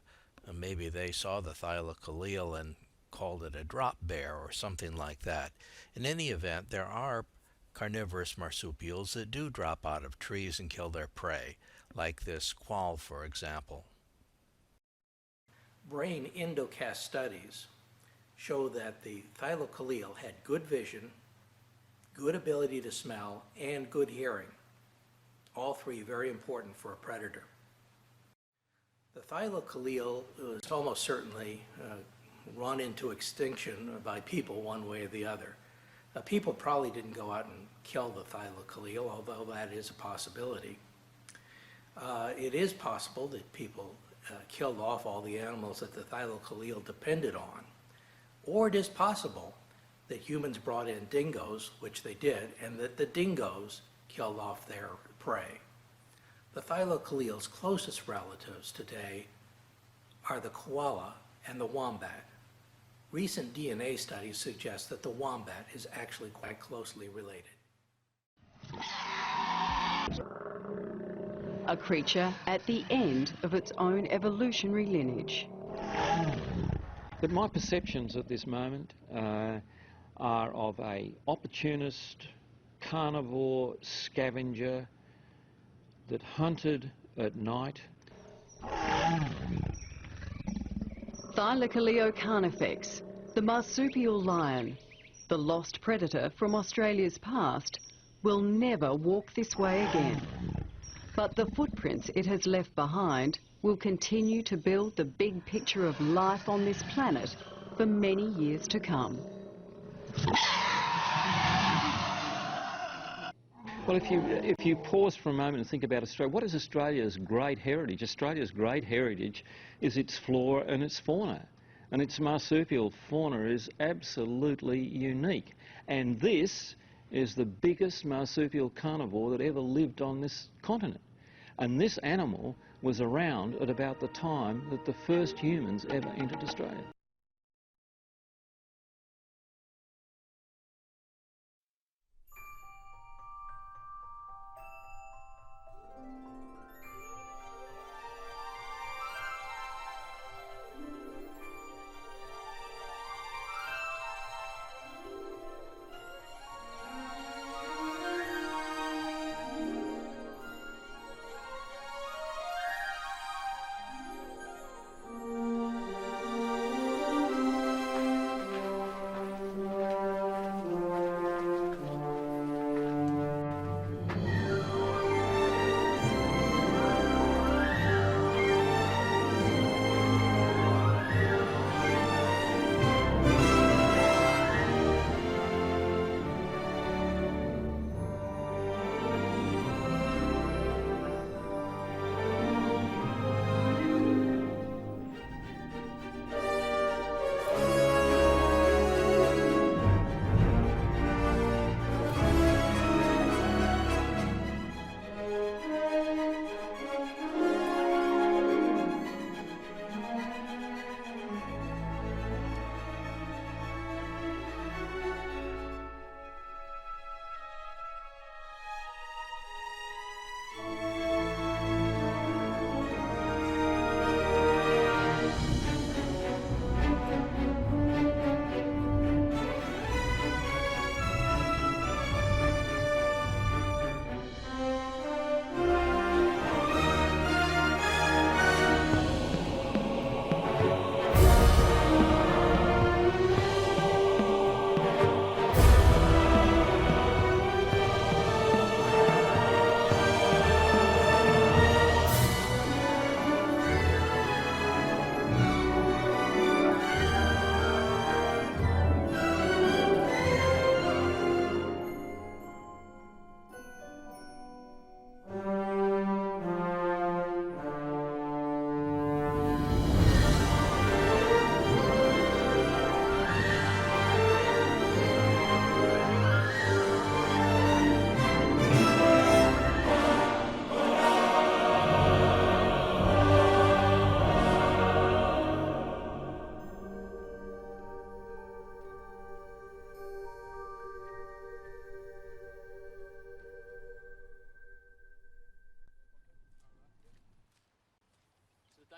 Maybe they saw the Thylacoleo and called it a drop bear or something like that. In any event, there are carnivorous marsupials that do drop out of trees and kill their prey, like this quoll, for example. Brain endocast studies show that the Thylacoleo had good vision, good ability to smell, and good hearing. All three very important for a predator. The Thylacoleo was almost certainly run into extinction by people one way or the other. People probably didn't go out and kill the Thylacoleo, although that is a possibility. It is possible that people killed off all the animals that the Thylacoleo depended on. Or it is possible that humans brought in dingoes, which they did, and that the dingoes killed off their prey. The Thylacoleo's closest relatives today are the koala and the wombat. Recent DNA studies suggest that the wombat is actually quite closely related. A creature at the end of its own evolutionary lineage. But my perceptions at this moment are of a opportunist, carnivore scavenger that hunted at night. Thylacoleo carnifex, the marsupial lion, the lost predator from Australia's past, will never walk this way again. But the footprints it has left behind will continue to build the big picture of life on this planet for many years to come. Well, if you pause for a moment and think about Australia, what is Australia's great heritage? Australia's great heritage is its flora and its fauna. And its marsupial fauna is absolutely unique. And this is the biggest marsupial carnivore that ever lived on this continent. And this animal was around at about the time that the first humans ever entered Australia.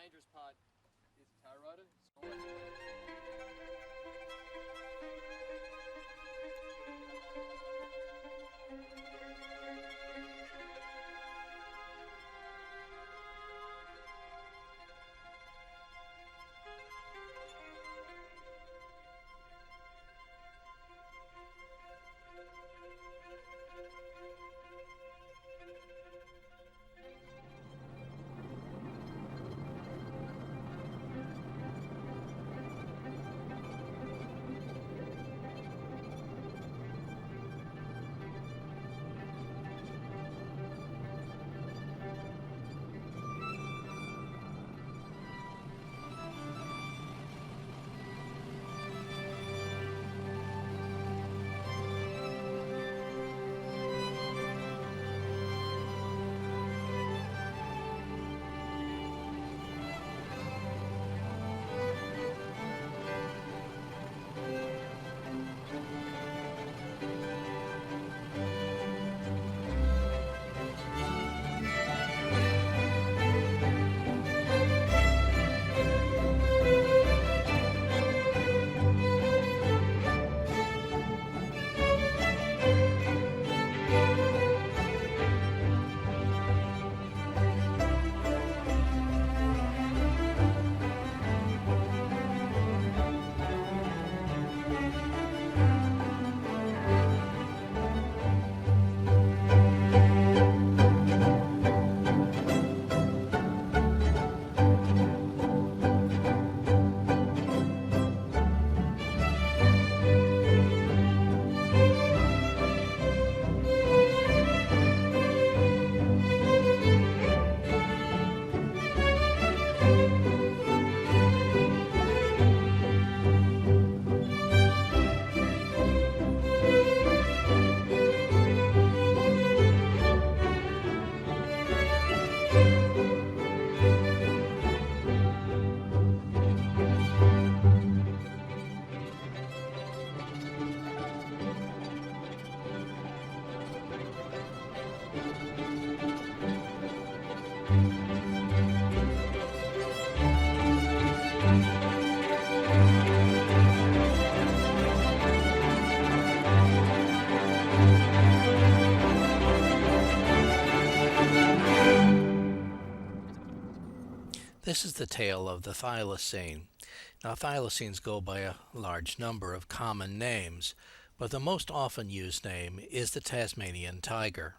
dangerous part is the tow rotor. This is the tale of the thylacine. Now, thylacines go by a large number of common names, but the most often used name is the Tasmanian tiger.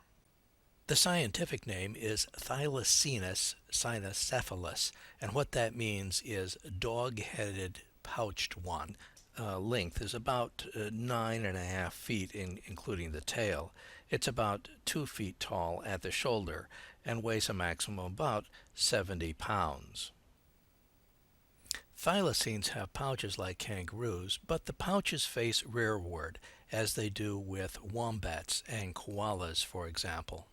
The scientific name is Thylacinus cynocephalus, and what that means is dog-headed pouched one. Length is about 9.5 feet, including the tail. It's about 2 feet tall at the shoulder and weighs a maximum of about 70 pounds. Thylacines have pouches like kangaroos, but the pouches face rearward, as they do with wombats and koalas, for example.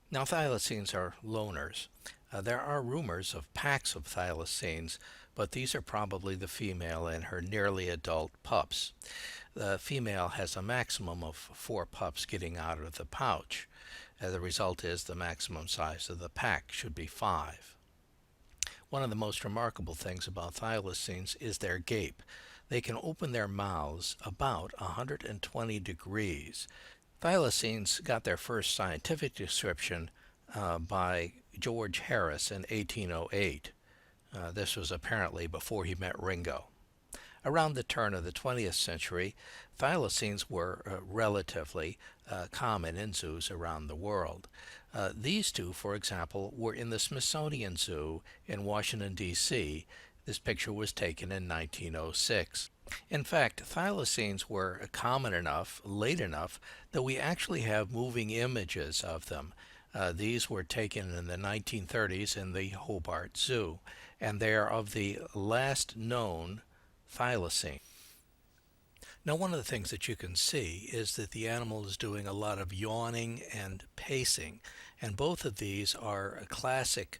Now, thylacines are loners. There are rumors of packs of thylacines, but these are probably the female and her nearly adult pups. The female has a maximum of 4 pups getting out of the pouch. The result is the maximum size of the pack should be 5. One of the most remarkable things about thylacines is their gape. They can open their mouths about 120 degrees. Thylacines got their first scientific description by George Harris in 1808. This was apparently before he met Ringo. Around the turn of the 20th century, thylacines were relatively common in zoos around the world. These two, for example, were in the Smithsonian Zoo in Washington, D.C. This picture was taken in 1906. In fact, thylacines were common enough, late enough, that we actually have moving images of them. These were taken in the 1930s in the Hobart Zoo, and they are of the last known thylacine. Now, one of the things that you can see is that the animal is doing a lot of yawning and pacing, and both of these are classic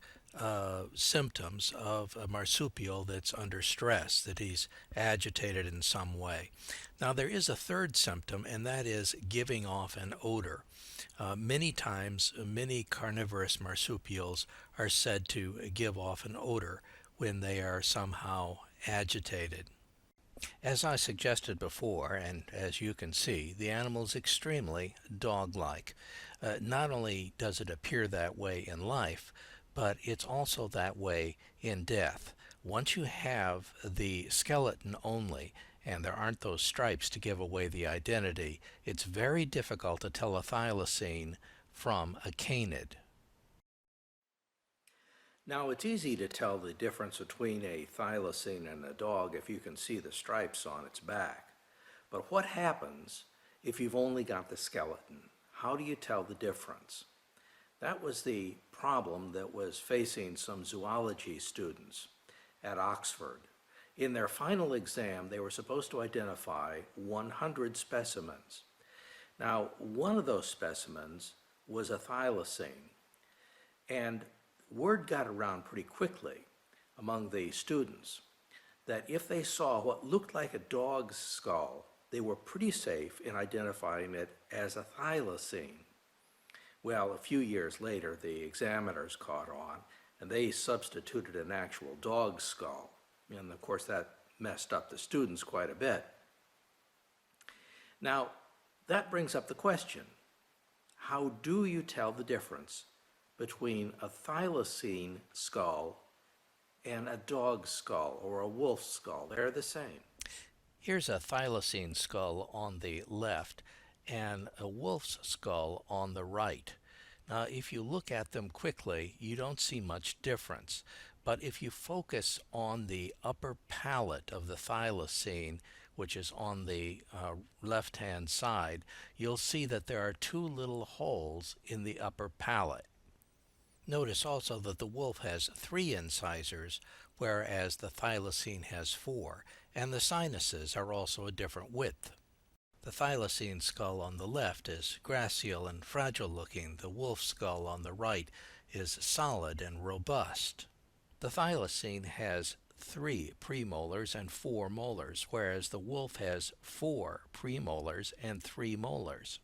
symptoms of a marsupial that's under stress, that he's agitated in some way. Now, there is a third symptom, and that is giving off an odor. Many times, many carnivorous marsupials are said to give off an odor when they are somehow agitated. As I suggested before, and as you can see, the animal is extremely dog-like. Not only does it appear that way in life, but it's also that way in death. Once you have the skeleton only, and there aren't those stripes to give away the identity, it's very difficult to tell a thylacine from a canid. Now, it's easy to tell the difference between a thylacine and a dog if you can see the stripes on its back. But what happens if you've only got the skeleton? How do you tell the difference? That was the problem that was facing some zoology students at Oxford. In their final exam, they were supposed to identify 100 specimens. Now, one of those specimens was a thylacine, and word got around pretty quickly among the students that if they saw what looked like a dog's skull, they were pretty safe in identifying it as a thylacine. Well, a few years later, the examiners caught on, and they substituted an actual dog's skull. And of course, that messed up the students quite a bit. Now, that brings up the question, how do you tell the difference between a thylacine skull and a dog's skull or a wolf's skull? They're the same. Here's a thylacine skull on the left and a wolf's skull on the right. Now, if you look at them quickly, you don't see much difference. But if you focus on the upper palate of the thylacine, which is on the left-hand side, you'll see that there are two little holes in the upper palate. Notice also that the wolf has 3 incisors, whereas the thylacine has 4, and the sinuses are also a different width. The thylacine skull on the left is gracile and fragile-looking. The wolf skull on the right is solid and robust. The thylacine has 3 premolars and 4 molars, whereas the wolf has 4 premolars and 3 molars.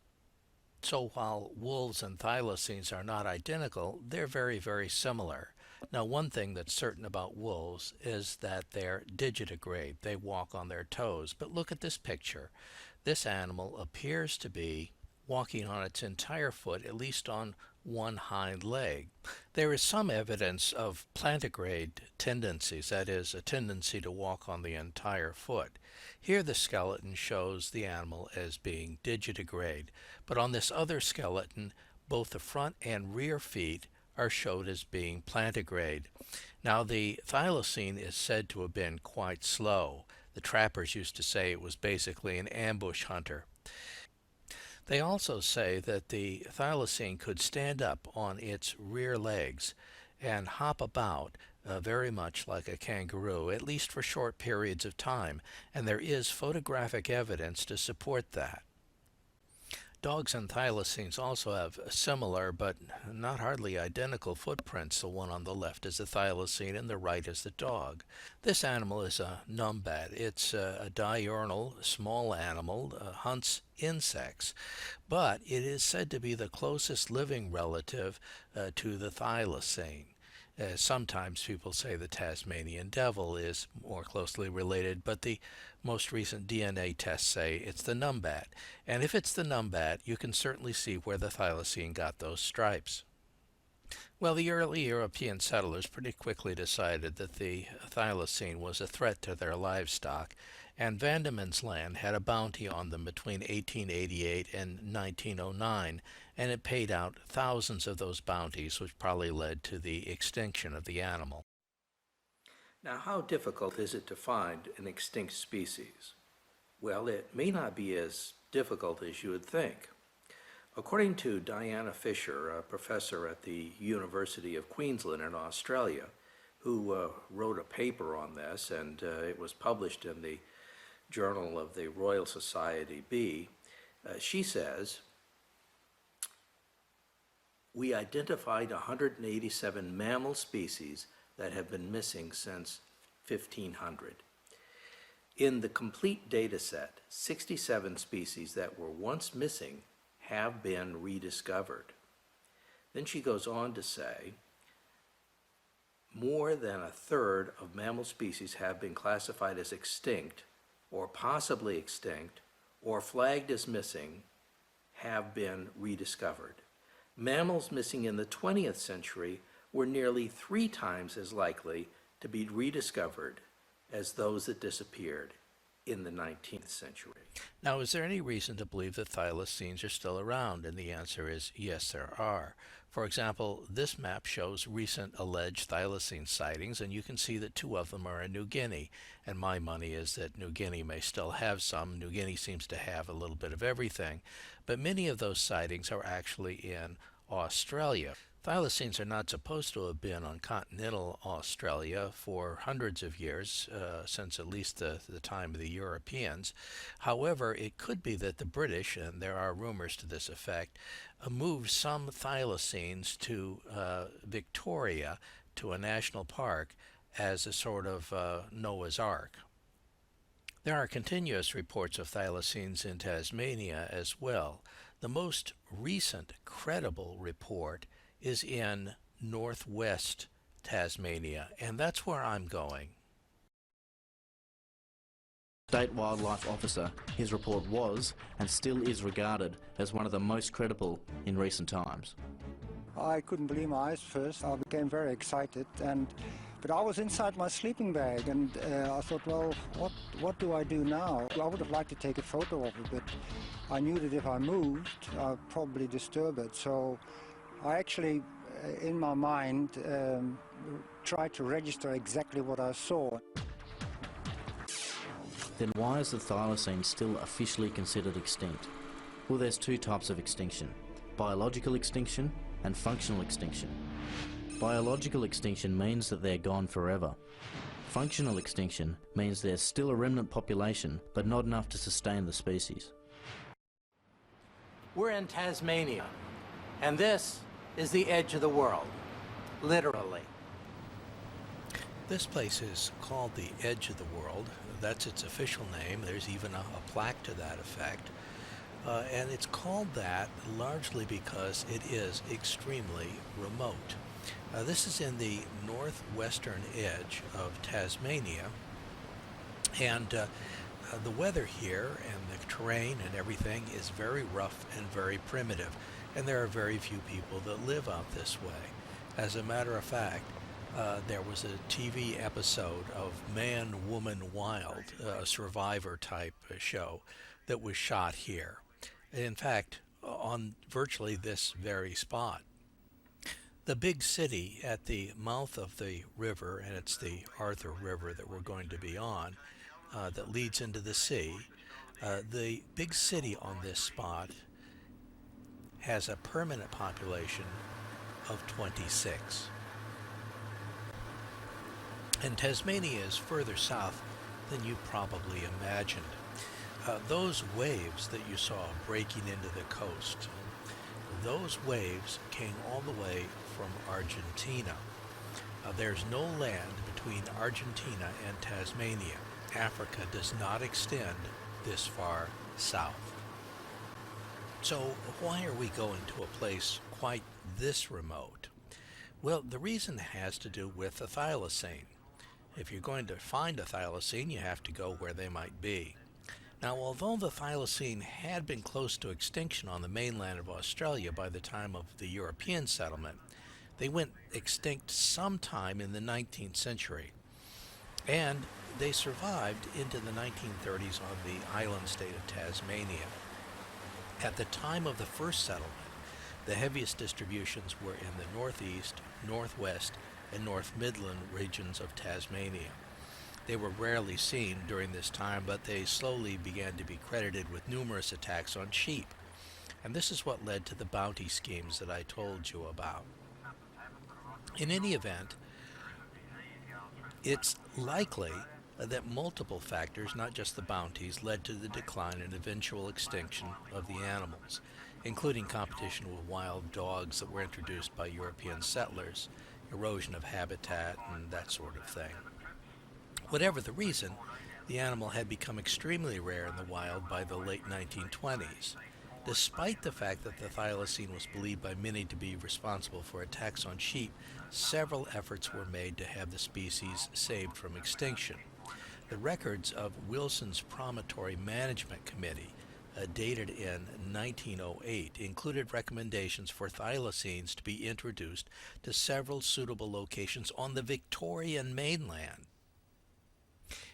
So while wolves and thylacines are not identical, they're very, very similar. Now, one thing that's certain about wolves is that they're digitigrade. They walk on their toes. But look at this picture. This animal appears to be walking on its entire foot, at least on one hind leg. There is some evidence of plantigrade tendencies, that is, a tendency to walk on the entire foot. Here the skeleton shows the animal as being digitigrade, but on this other skeleton, both the front and rear feet are showed as being plantigrade. Now, the thylacine is said to have been quite slow. The trappers used to say it was basically an ambush hunter. They also say that the thylacine could stand up on its rear legs and hop about very much like a kangaroo, at least for short periods of time, and there is photographic evidence to support that. Dogs and thylacines also have similar but not hardly identical footprints. The one on the left is the thylacine and the right is the dog. This animal is a numbat. It's a diurnal, small animal, hunts insects, but it is said to be the closest living relative to the thylacine. Sometimes people say the Tasmanian devil is more closely related, but the most recent DNA tests say it's the numbat. And if it's the numbat, you can certainly see where the thylacine got those stripes. Well, the early European settlers pretty quickly decided that the thylacine was a threat to their livestock, and Van Diemen's Land had a bounty on them between 1888 and 1909, and it paid out thousands of those bounties, which probably led to the extinction of the animal. Now, how difficult is it to find an extinct species? Well, it may not be as difficult as you would think. According to Diana Fisher, a professor at the University of Queensland in Australia, who wrote a paper on this, and it was published in the Journal of the Royal Society B, she says, we identified 187 mammal species that have been missing since 1500. In the complete data set, 67 species that were once missing have been rediscovered. Then she goes on to say, more than a third of mammal species have been classified as extinct, or possibly extinct, or flagged as missing, have been rediscovered. Mammals missing in the 20th century were nearly 3 times as likely to be rediscovered as those that disappeared in the 19th century. Now, is there any reason to believe that thylacines are still around? And the answer is yes, there are. For example, this map shows recent alleged thylacine sightings, and you can see that 2 of them are in New Guinea. And my money is that New Guinea may still have some. New Guinea seems to have a little bit of everything. But many of those sightings are actually in Australia. Thylacines are not supposed to have been on continental Australia for hundreds of years, since at least the time of the Europeans. However, it could be that the British, and there are rumors to this effect, moved some thylacines to Victoria, to a national park, as a sort of Noah's Ark. There are continuous reports of thylacines in Tasmania as well. The most recent credible report is in northwest Tasmania, and that's where I'm going. State Wildlife Officer, his report was and still is regarded as one of the most credible in recent times. I couldn't believe my eyes first. I became very excited, but I was inside my sleeping bag, and I thought, well, what do I do now? I would have liked to take a photo of it, but I knew that if I moved, I'd probably disturb it. So I actually, in my mind, tried to register exactly what I saw. Then why is the thylacine still officially considered extinct? Well, there's 2 types of extinction: biological extinction and functional extinction. Biological extinction means that they're gone forever. Functional extinction means there's still a remnant population, but not enough to sustain the species. We're in Tasmania, and this is the edge of the world, literally. This place is called the Edge of the World. That's its official name. There's even a plaque to that effect. And it's called that largely because it is extremely remote. This is in the northwestern edge of Tasmania, and the weather here and the terrain and everything is very rough and very primitive, and there are very few people that live out this way. As a matter of fact, there was a TV episode of Man, Woman, Wild, a survivor type show that was shot here. In fact, on virtually this very spot. The big city at the mouth of the river, and it's the Arthur River that we're going to be on, that leads into the sea. The big city on this spot has a permanent population of 26. And Tasmania is further south than you probably imagined. Those waves that you saw breaking into the coast, those waves came all the way from Argentina. There's no land between Argentina and Tasmania. Africa does not extend this far south. So why are we going to a place quite this remote? Well, the reason has to do with the thylacine. If you're going to find a thylacine, you have to go where they might be. Now, although the thylacine had been close to extinction on the mainland of Australia by the time of the European settlement, they went extinct sometime in the 19th century. And they survived into the 1930s on the island state of Tasmania. At the time of the first settlement, the heaviest distributions were in the northeast, northwest, and North Midland regions of Tasmania. They were rarely seen during this time, but they slowly began to be credited with numerous attacks on sheep. And this is what led to the bounty schemes that I told you about. In any event, it's likely that multiple factors, not just the bounties, led to the decline and eventual extinction of the animals, including competition with wild dogs that were introduced by European settlers, erosion of habitat, and that sort of thing. Whatever the reason, the animal had become extremely rare in the wild by the late 1920s. Despite the fact that the thylacine was believed by many to be responsible for attacks on sheep, several efforts were made to have the species saved from extinction. The records of Wilson's Promontory Management Committee, dated in 1908, included recommendations for thylacines to be introduced to several suitable locations on the Victorian mainland.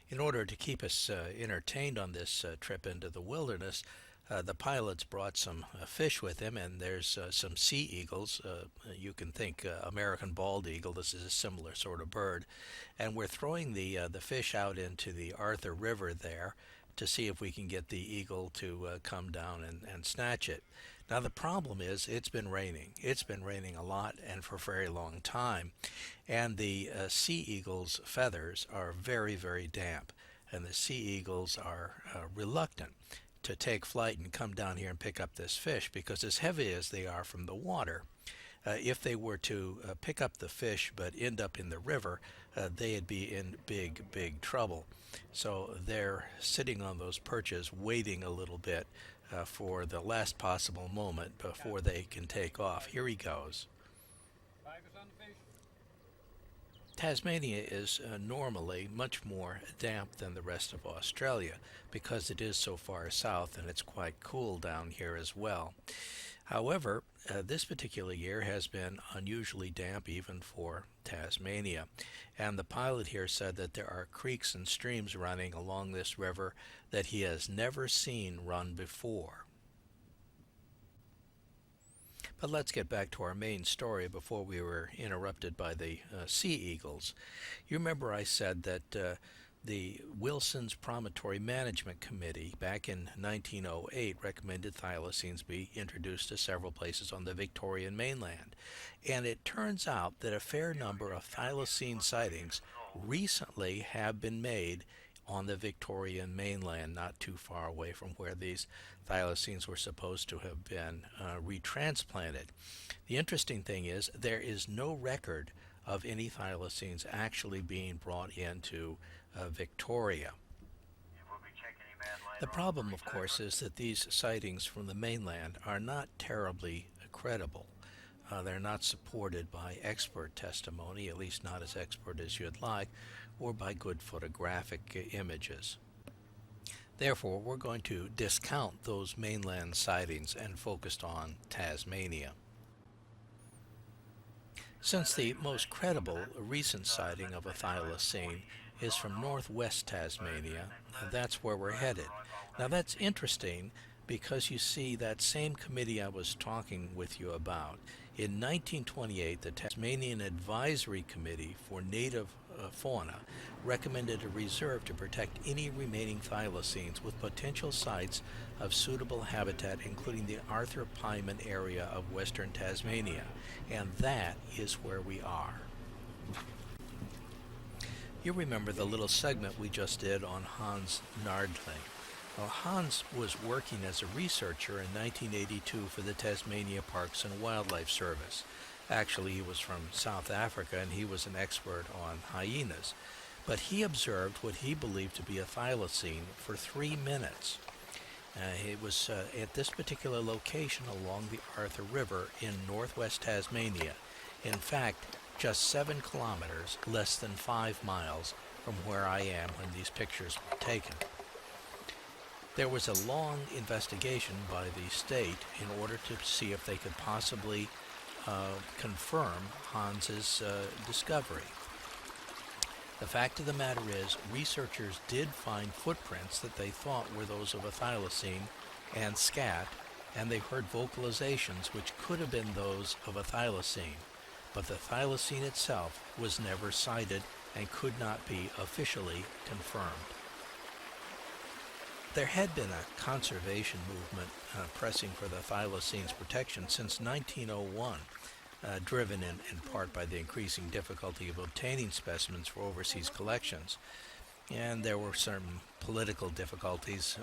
In order to keep us entertained on this trip into the wilderness, the pilots brought some fish with them, and there's some sea eagles. You can think American bald eagle. This is a similar sort of bird. And we're throwing the fish out into the Arthur River there to see if we can get the eagle to come down and snatch it. Now the problem is it's been raining. It's been raining a lot and for a very long time. And the sea eagle's feathers are very, very damp. And the sea eagles are reluctant to take flight and come down here and pick up this fish, because as heavy as they are from the water, if they were to pick up the fish but end up in the river, they'd be in big, big trouble. So they're sitting on those perches waiting a little bit for the last possible moment before they can take off. Here he goes. Tasmania is normally much more damp than the rest of Australia because it is so far south and it's quite cool down here as well. However, this particular year has been unusually damp even for Tasmania, and the pilot here said that there are creeks and streams running along this river that he has never seen run before. But let's get back to our main story before we were interrupted by the sea eagles. You remember I said that the Wilson's Promontory Management Committee back in 1908 recommended thylacines be introduced to several places on the Victorian mainland. And it turns out that a fair number of thylacine sightings recently have been made on the Victorian mainland, not too far away from where these thylacines were supposed to have been retransplanted. The interesting thing is there is no record of any thylacines actually being brought into Victoria. The problem, of course, is that these sightings from the mainland are not terribly credible. They're not supported by expert testimony, at least not as expert as you'd like, or by good photographic images. Therefore, we're going to discount those mainland sightings and focus on Tasmania. Since the most credible recent sighting of a thylacine is from northwest Tasmania, that's where we're headed. Now that's interesting because you see that same committee I was talking with you about, in 1928 the Tasmanian Advisory Committee for Native Fauna recommended a reserve to protect any remaining thylacines with potential sites of suitable habitat, including the Arthur Pyman area of western Tasmania, and that is where we are. You remember the little segment we just did on Hans Nardling. Well, Hans was working as a researcher in 1982 for the Tasmania Parks and Wildlife Service. Actually, he was from South Africa and he was an expert on hyenas. But he observed what he believed to be a thylacine for 3 minutes. It was at this particular location along the Arthur River in northwest Tasmania. In fact, just 7 kilometers, less than 5 miles from where I am when these pictures were taken. There was a long investigation by the state in order to see if they could possibly confirm Hans's discovery. The fact of the matter is, researchers did find footprints that they thought were those of a thylacine and scat, and they heard vocalizations which could have been those of a thylacine, but the thylacine itself was never sighted and could not be officially confirmed. There had been a conservation movement pressing for the thylacine's protection since 1901, driven in part by the increasing difficulty of obtaining specimens for overseas collections. And there were some political difficulties.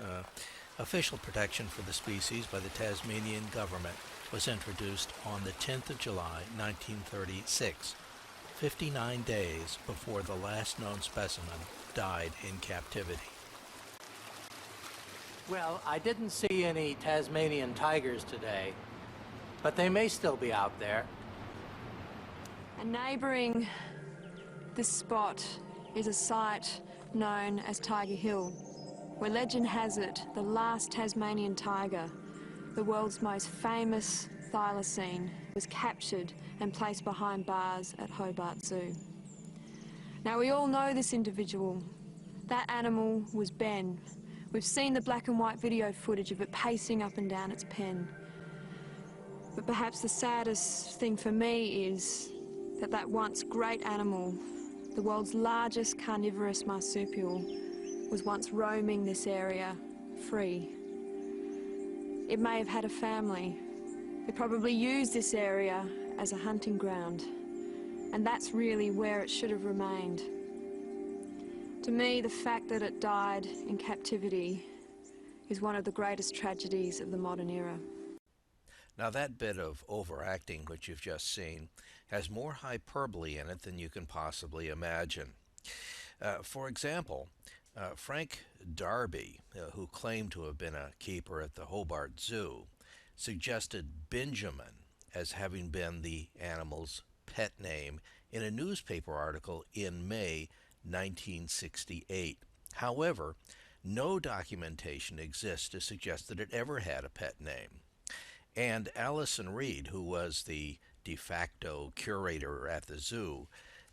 Official protection for the species by the Tasmanian government was introduced on the 10th of July, 1936, 59 days before the last known specimen died in captivity. Well, I didn't see any Tasmanian tigers today, but they may still be out there. And neighbouring this spot is a site known as Tiger Hill, where legend has it the last Tasmanian tiger, the world's most famous thylacine, was captured and placed behind bars at Hobart Zoo. Now, we all know this individual. That animal was Ben. We've seen the black and white video footage of it pacing up and down its pen. But perhaps the saddest thing for me is that that once great animal, the world's largest carnivorous marsupial, was once roaming this area free. It may have had a family. It probably used this area as a hunting ground, and that's really where it should have remained. To me, the fact that it died in captivity is one of the greatest tragedies of the modern era. Now that bit of overacting which you've just seen has more hyperbole in it than you can possibly imagine. For example, Frank Darby, who claimed to have been a keeper at the Hobart Zoo, suggested Benjamin as having been the animal's pet name in a newspaper article in May 1968. However, no documentation exists to suggest that it ever had a pet name. And Alison Reed, who was the de facto curator at the zoo,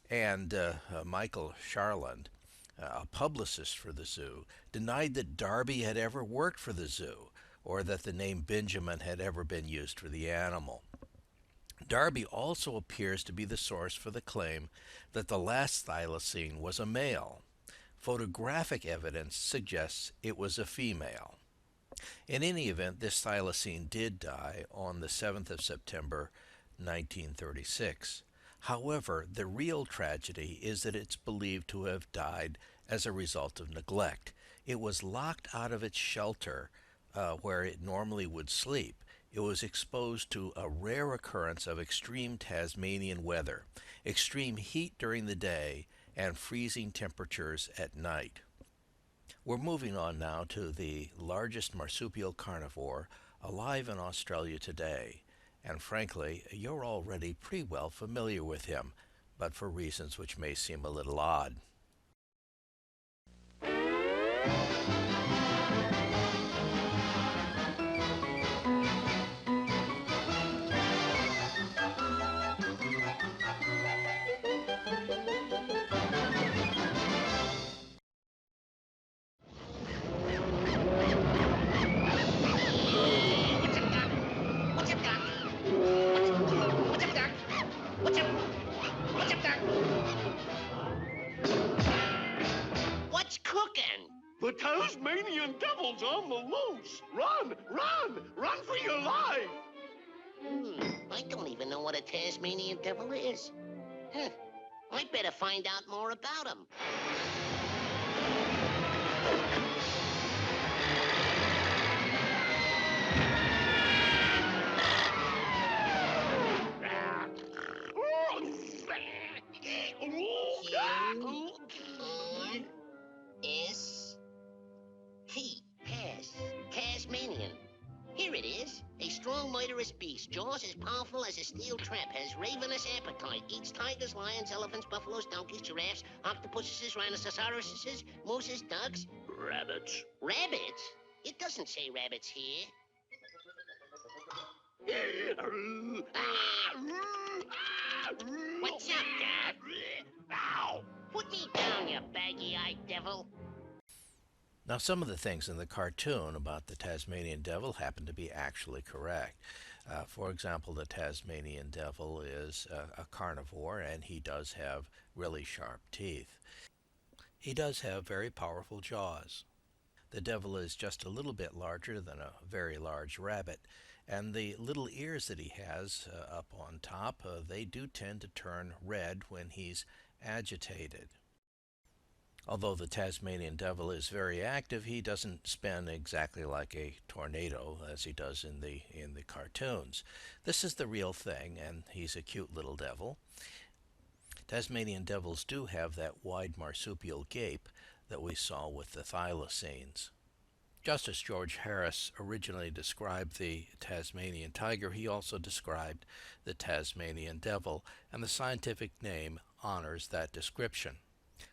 and Michael Charland, a publicist for the zoo, denied that Darby had ever worked for the zoo or that the name Benjamin had ever been used for the animal. Darby also appears to be the source for the claim that the last thylacine was a male. Photographic evidence suggests it was a female. In any event, this thylacine did die on the 7th of September, 1936. However, the real tragedy is that it's believed to have died as a result of neglect. It was locked out of its shelter where it normally would sleep. It was exposed to a rare occurrence of extreme Tasmanian weather, extreme heat during the day, and freezing temperatures at night. We're moving on now to the largest marsupial carnivore alive in Australia today, and frankly, you're already pretty well familiar with him, but for reasons which may seem a little odd. What's cooking? The Tasmanian Devils on the loose. Run, run, run for your life. I don't even know what a Tasmanian Devil is. Huh. I better find out more about him. Q-R-S-T. Tasmanian. Here it is. A strong, murderous beast. Jaws as powerful as a steel trap. Has ravenous appetite. Eats tigers, lions, elephants, buffaloes, donkeys, giraffes, octopuses, rhinoceroses, mooses, ducks. Rabbits. Rabbits? It doesn't say rabbits here. What's up, Dad? Ow! Put me down, you baggy-eyed devil. Now, some of the things in the cartoon about the Tasmanian Devil happen to be actually correct. For example, the Tasmanian Devil is a carnivore, and he does have really sharp teeth. He does have very powerful jaws. The devil is just a little bit larger than a very large rabbit, and the little ears that he has up on top, they do tend to turn red when he's agitated. Although the Tasmanian Devil is very active, he doesn't spin exactly like a tornado as he does in the cartoons. This is the real thing, and he's a cute little devil. Tasmanian Devils do have that wide marsupial gape that we saw with the thylacines. Just as George Harris originally described the Tasmanian tiger, he also described the Tasmanian devil, and the scientific name honors that description.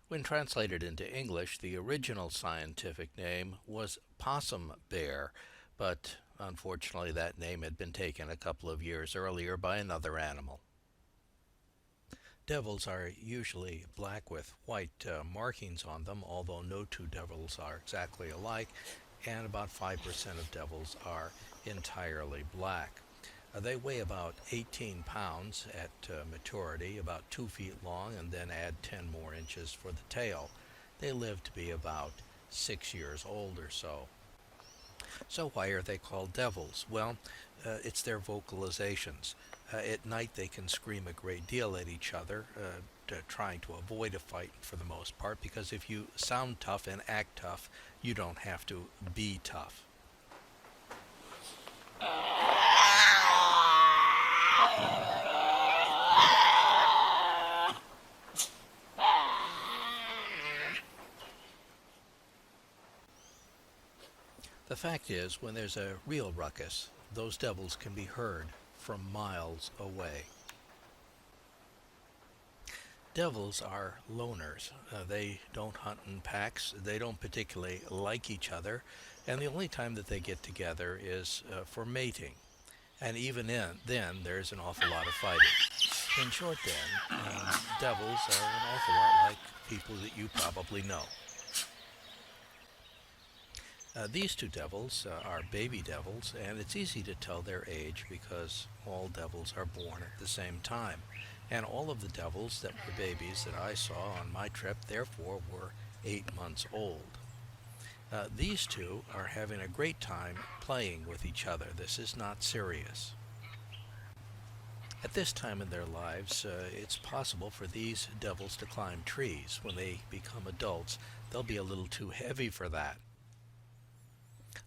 When translated into English, the original scientific name was possum bear, but unfortunately that name had been taken a couple of years earlier by another animal. Devils are usually black with white markings on them, although no two devils are exactly alike, and about 5% of devils are entirely black. They weigh about 18 pounds at maturity, about 2 feet long, and then add 10 more inches for the tail. They live to be about 6 years old or so. So why are they called devils? Well, it's their vocalizations. At night they can scream a great deal at each other, trying to avoid a fight for the most part, because if you sound tough and act tough, you don't have to be tough. The fact is, when there's a real ruckus, those devils can be heard from miles away. Devils are loners. They don't hunt in packs. They don't particularly like each other, and the only time that they get together is for mating. And even then, there's an awful lot of fighting. In short, then, devils are an awful lot like people that you probably know. These two devils are baby devils, and it's easy to tell their age because all devils are born at the same time. And all of the devils that were babies that I saw on my trip, therefore, were 8 months old. These two are having a great time playing with each other. This is not serious. At this time in their lives, it's possible for these devils to climb trees. When they become adults, they'll be a little too heavy for that.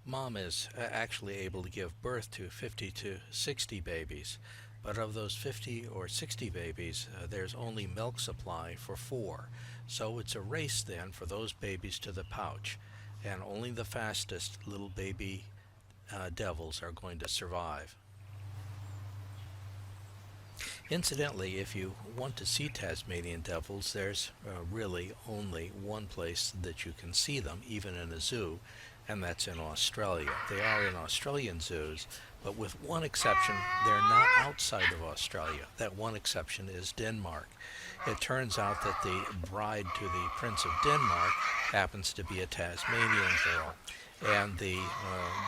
Mom is actually able to give birth to 50 to 60 babies, but of those 50 or 60 babies, there's only milk supply for 4. So it's a race then for those babies to the pouch, and only the fastest little baby devils are going to survive. Incidentally, if you want to see Tasmanian devils, there's really only one place that you can see them, even in a zoo, and that's in Australia. They are in Australian zoos, but with one exception, they're not outside of Australia. That one exception is Denmark. It turns out that the bride to the Prince of Denmark happens to be a Tasmanian girl, and the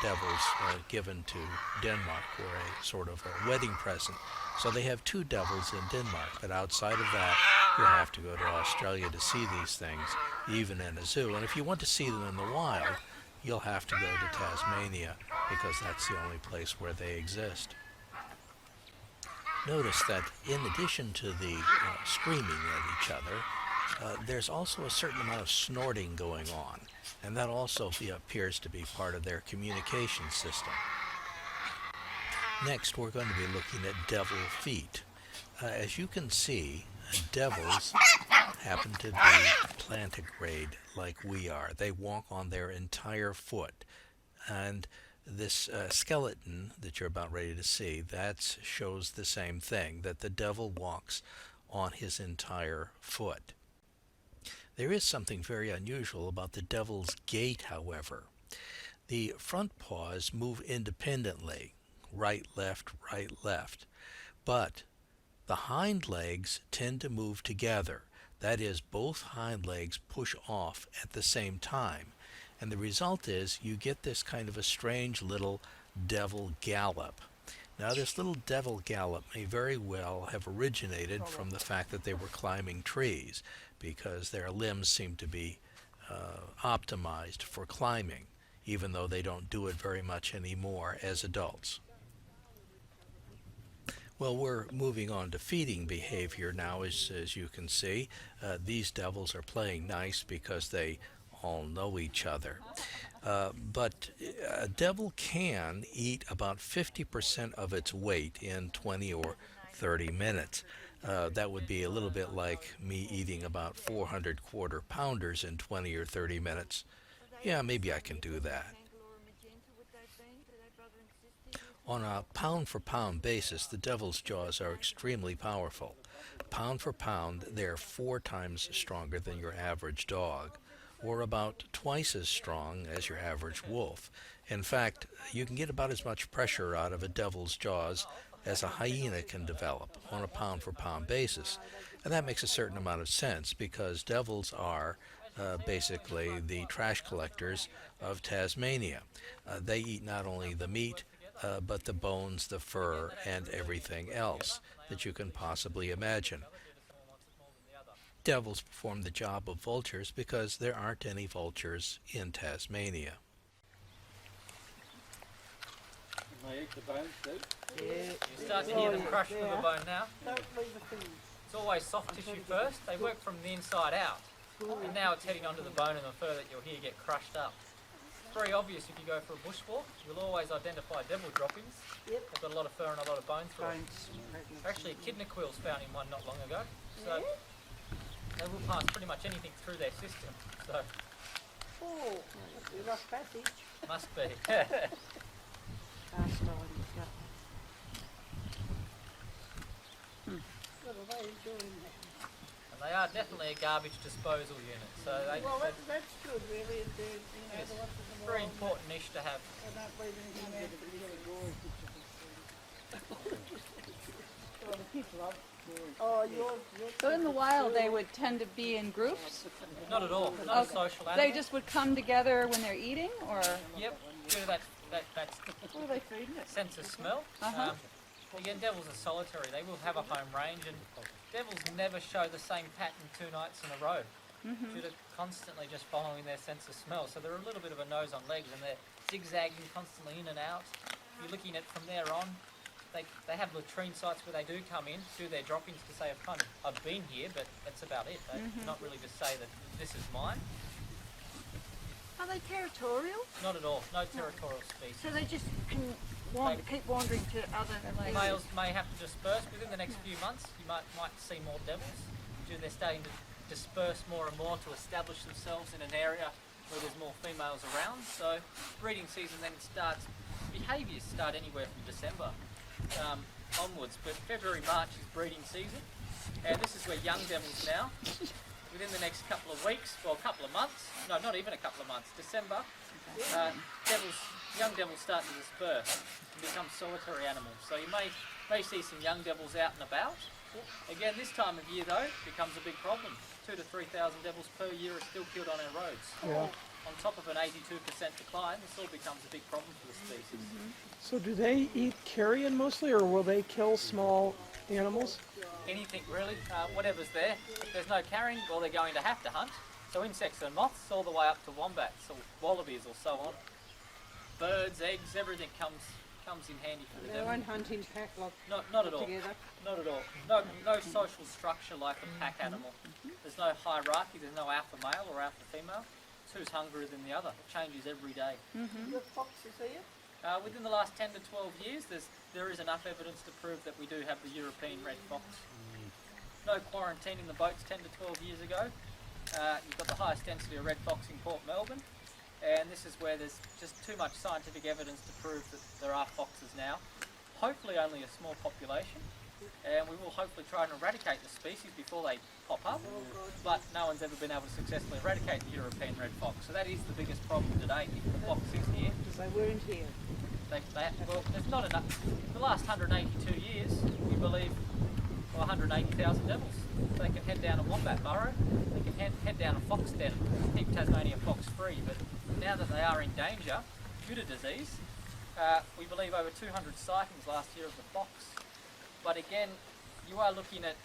devils given to Denmark were a sort of a wedding present. So they have 2 devils in Denmark, but outside of that, you have to go to Australia to see these things, even in a zoo. And if you want to see them in the wild, you'll have to go to Tasmania, because that's the only place where they exist. Notice that in addition to the screaming at each other, there's also a certain amount of snorting going on, and that also appears to be part of their communication system. Next, we're going to be looking at devil feet. As you can see, devils happen to be plantigrade like we are. They walk on their entire foot. And this skeleton that you're about ready to see, that shows the same thing, that the devil walks on his entire foot. There is something very unusual about the devil's gait, however. The front paws move independently, right, left, but the hind legs tend to move together. That is, both hind legs push off at the same time. And the result is you get this kind of a strange little devil gallop. Now, this little devil gallop may very well have originated from the fact that they were climbing trees, because their limbs seem to be optimized for climbing, even though they don't do it very much anymore as adults. Well, we're moving on to feeding behavior now, as you can see. These devils are playing nice because they all know each other. But a devil can eat about 50% of its weight in 20 or 30 minutes. That would be a little bit like me eating about 400 quarter-pounders in 20 or 30 minutes. Yeah, maybe I can do that. On a pound-for-pound basis, the devil's jaws are extremely powerful. Pound for pound, they're 4 times stronger than your average dog, or about twice as strong as your average wolf. In fact, you can get about as much pressure out of a devil's jaws as a hyena can develop on a pound-for-pound basis. And that makes a certain amount of sense because devils are basically the trash collectors of Tasmania. They eat not only the meat, but the bones, the fur, and everything else that you can possibly imagine. Devils perform the job of vultures because there aren't any vultures in Tasmania. They eat the bones too? Yeah. You start to hear them crush through the bone now. It's always soft tissue first. They work from the inside out. And now it's heading onto the bone and the fur that you'll hear get crushed up. It's very obvious if you go for a bushwalk. You'll always identify devil droppings. They've got a lot of fur and a lot of bone through them. Actually, echidna quills found in one not long ago. So they will pass pretty much anything through their system. So oh, must be rough passage. Must be. What are they doing there? And they are definitely a garbage disposal unit. So they, well, that's good, really. If they're, yes, very important niche to have. They don't leave anything out for the kids love. Oh, yours. So in the wild, they would tend to be in groups? Not at all. Not a social animal. They just would come together when they're eating, or? Yep. Due to that's what are they feeding it? Sense of smell. Again, devils are solitary. They will have a home range, and devils never show the same pattern 2 nights in a row due to constantly just following their sense of smell. So they're a little bit of a nose on legs, and they're zigzagging constantly in and out. You're looking at from there on. They have latrine sites where they do come in, do their droppings to say, I've been here, but that's about it. They're not really to say that this is mine. Are they territorial? Not at all. No territorial species. So they just can keep wandering to other males may have to disperse within the next few months. You might see more devils due to they're starting to disperse more and more to establish themselves in an area where there's more females around. So breeding season then starts. Behaviours start anywhere from December onwards, but February, March is breeding season, and this is where young devils now, within the next couple of weeks, well, a couple of months, no, not even a couple of months, December, young devils start to disperse and become solitary animals. So you may see some young devils out and about. Again, this time of year though, becomes a big problem. 2,000 to 3,000 devils per year are still killed on our roads. Yeah. On top of an 82% decline, this all becomes a big problem for the species. So do they eat carrion mostly, or will they kill small animals? Anything really, whatever's there. If there's no carrion, well, they're going to have to hunt. So insects and moths, all the way up to wombats or wallabies or so on. Birds, eggs, everything comes in handy for the They devil. won't hunt in pack like Not at all. together. Not at all. No social structure like a pack animal. There's no hierarchy. There's no alpha male or alpha female. It's who's hungrier than the other. It changes every day. The foxes here? Within the last 10 to 12 years, there is enough evidence to prove that we do have the European red fox. No quarantining the boats 10 to 12 years ago. You've got the highest density of red fox in Port Melbourne, and this is where there's just too much scientific evidence to prove that there are foxes now. Hopefully only a small population, and we will hopefully try and eradicate the species before they pop up, but no one's ever been able to successfully eradicate the European red fox, so that is the biggest problem today. The fox is here. Because they weren't here. Well, there's not enough. The last 182 years, we believe, 180,000 devils. They can head down a wombat burrow, they can head down a fox den, keep Tasmania fox free, but now that they are in danger due to disease, we believe over 200 sightings last year of the fox. But again, you are looking at,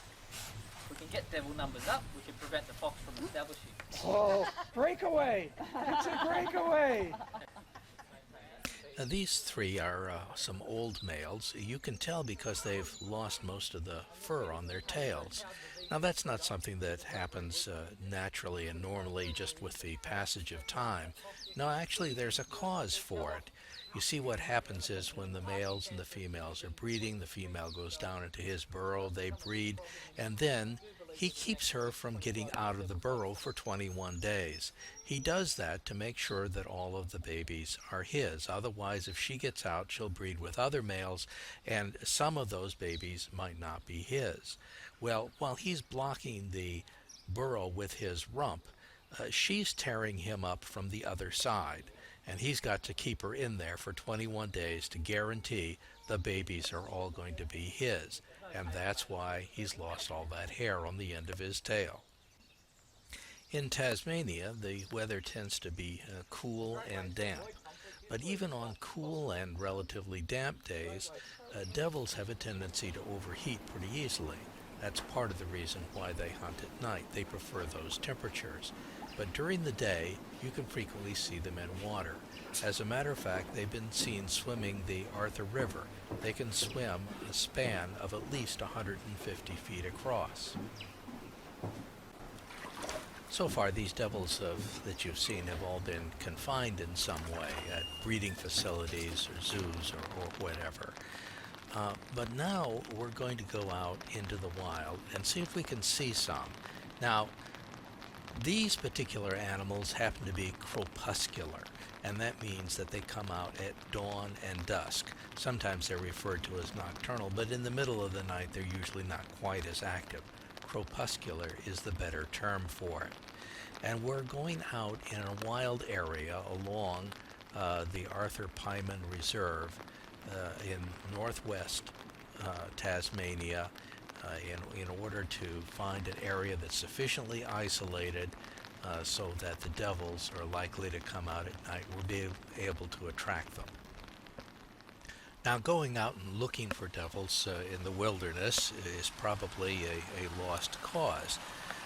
we can get devil numbers up, we can prevent the fox from establishing. Oh, breakaway! It's a breakaway! Now, these 3 are some old males. You can tell because they've lost most of the fur on their tails. Now, that's not something that happens naturally and normally just with the passage of time. No, actually, there's a cause for it. You see, what happens is when the males and the females are breeding, the female goes down into his burrow, they breed, and then he keeps her from getting out of the burrow for 21 days. He does that to make sure that all of the babies are his. Otherwise, if she gets out, she'll breed with other males, and some of those babies might not be his. Well, while he's blocking the burrow with his rump, she's tearing him up from the other side, and he's got to keep her in there for 21 days to guarantee the babies are all going to be his, and that's why he's lost all that hair on the end of his tail. In Tasmania, the weather tends to be cool and damp, but even on cool and relatively damp days, devils have a tendency to overheat pretty easily. That's part of the reason why they hunt at night. They prefer those temperatures. But during the day, you can frequently see them in water. As a matter of fact, they've been seen swimming the Arthur River. They can swim a span of at least 150 feet across. So far, these devils that you've seen have all been confined in some way at breeding facilities or zoos or whatever. But now we're going to go out into the wild and see if we can see some. Now, these particular animals happen to be crepuscular, and that means that they come out at dawn and dusk. Sometimes they're referred to as nocturnal, but in the middle of the night they're usually not quite as active. Crepuscular is the better term for it. And we're going out in a wild area along the Arthur Pieman Reserve in northwest Tasmania in order to find an area that's sufficiently isolated so that the devils are likely to come out at night. We'll be able to attract them. Now, going out and looking for devils in the wilderness is probably a lost cause.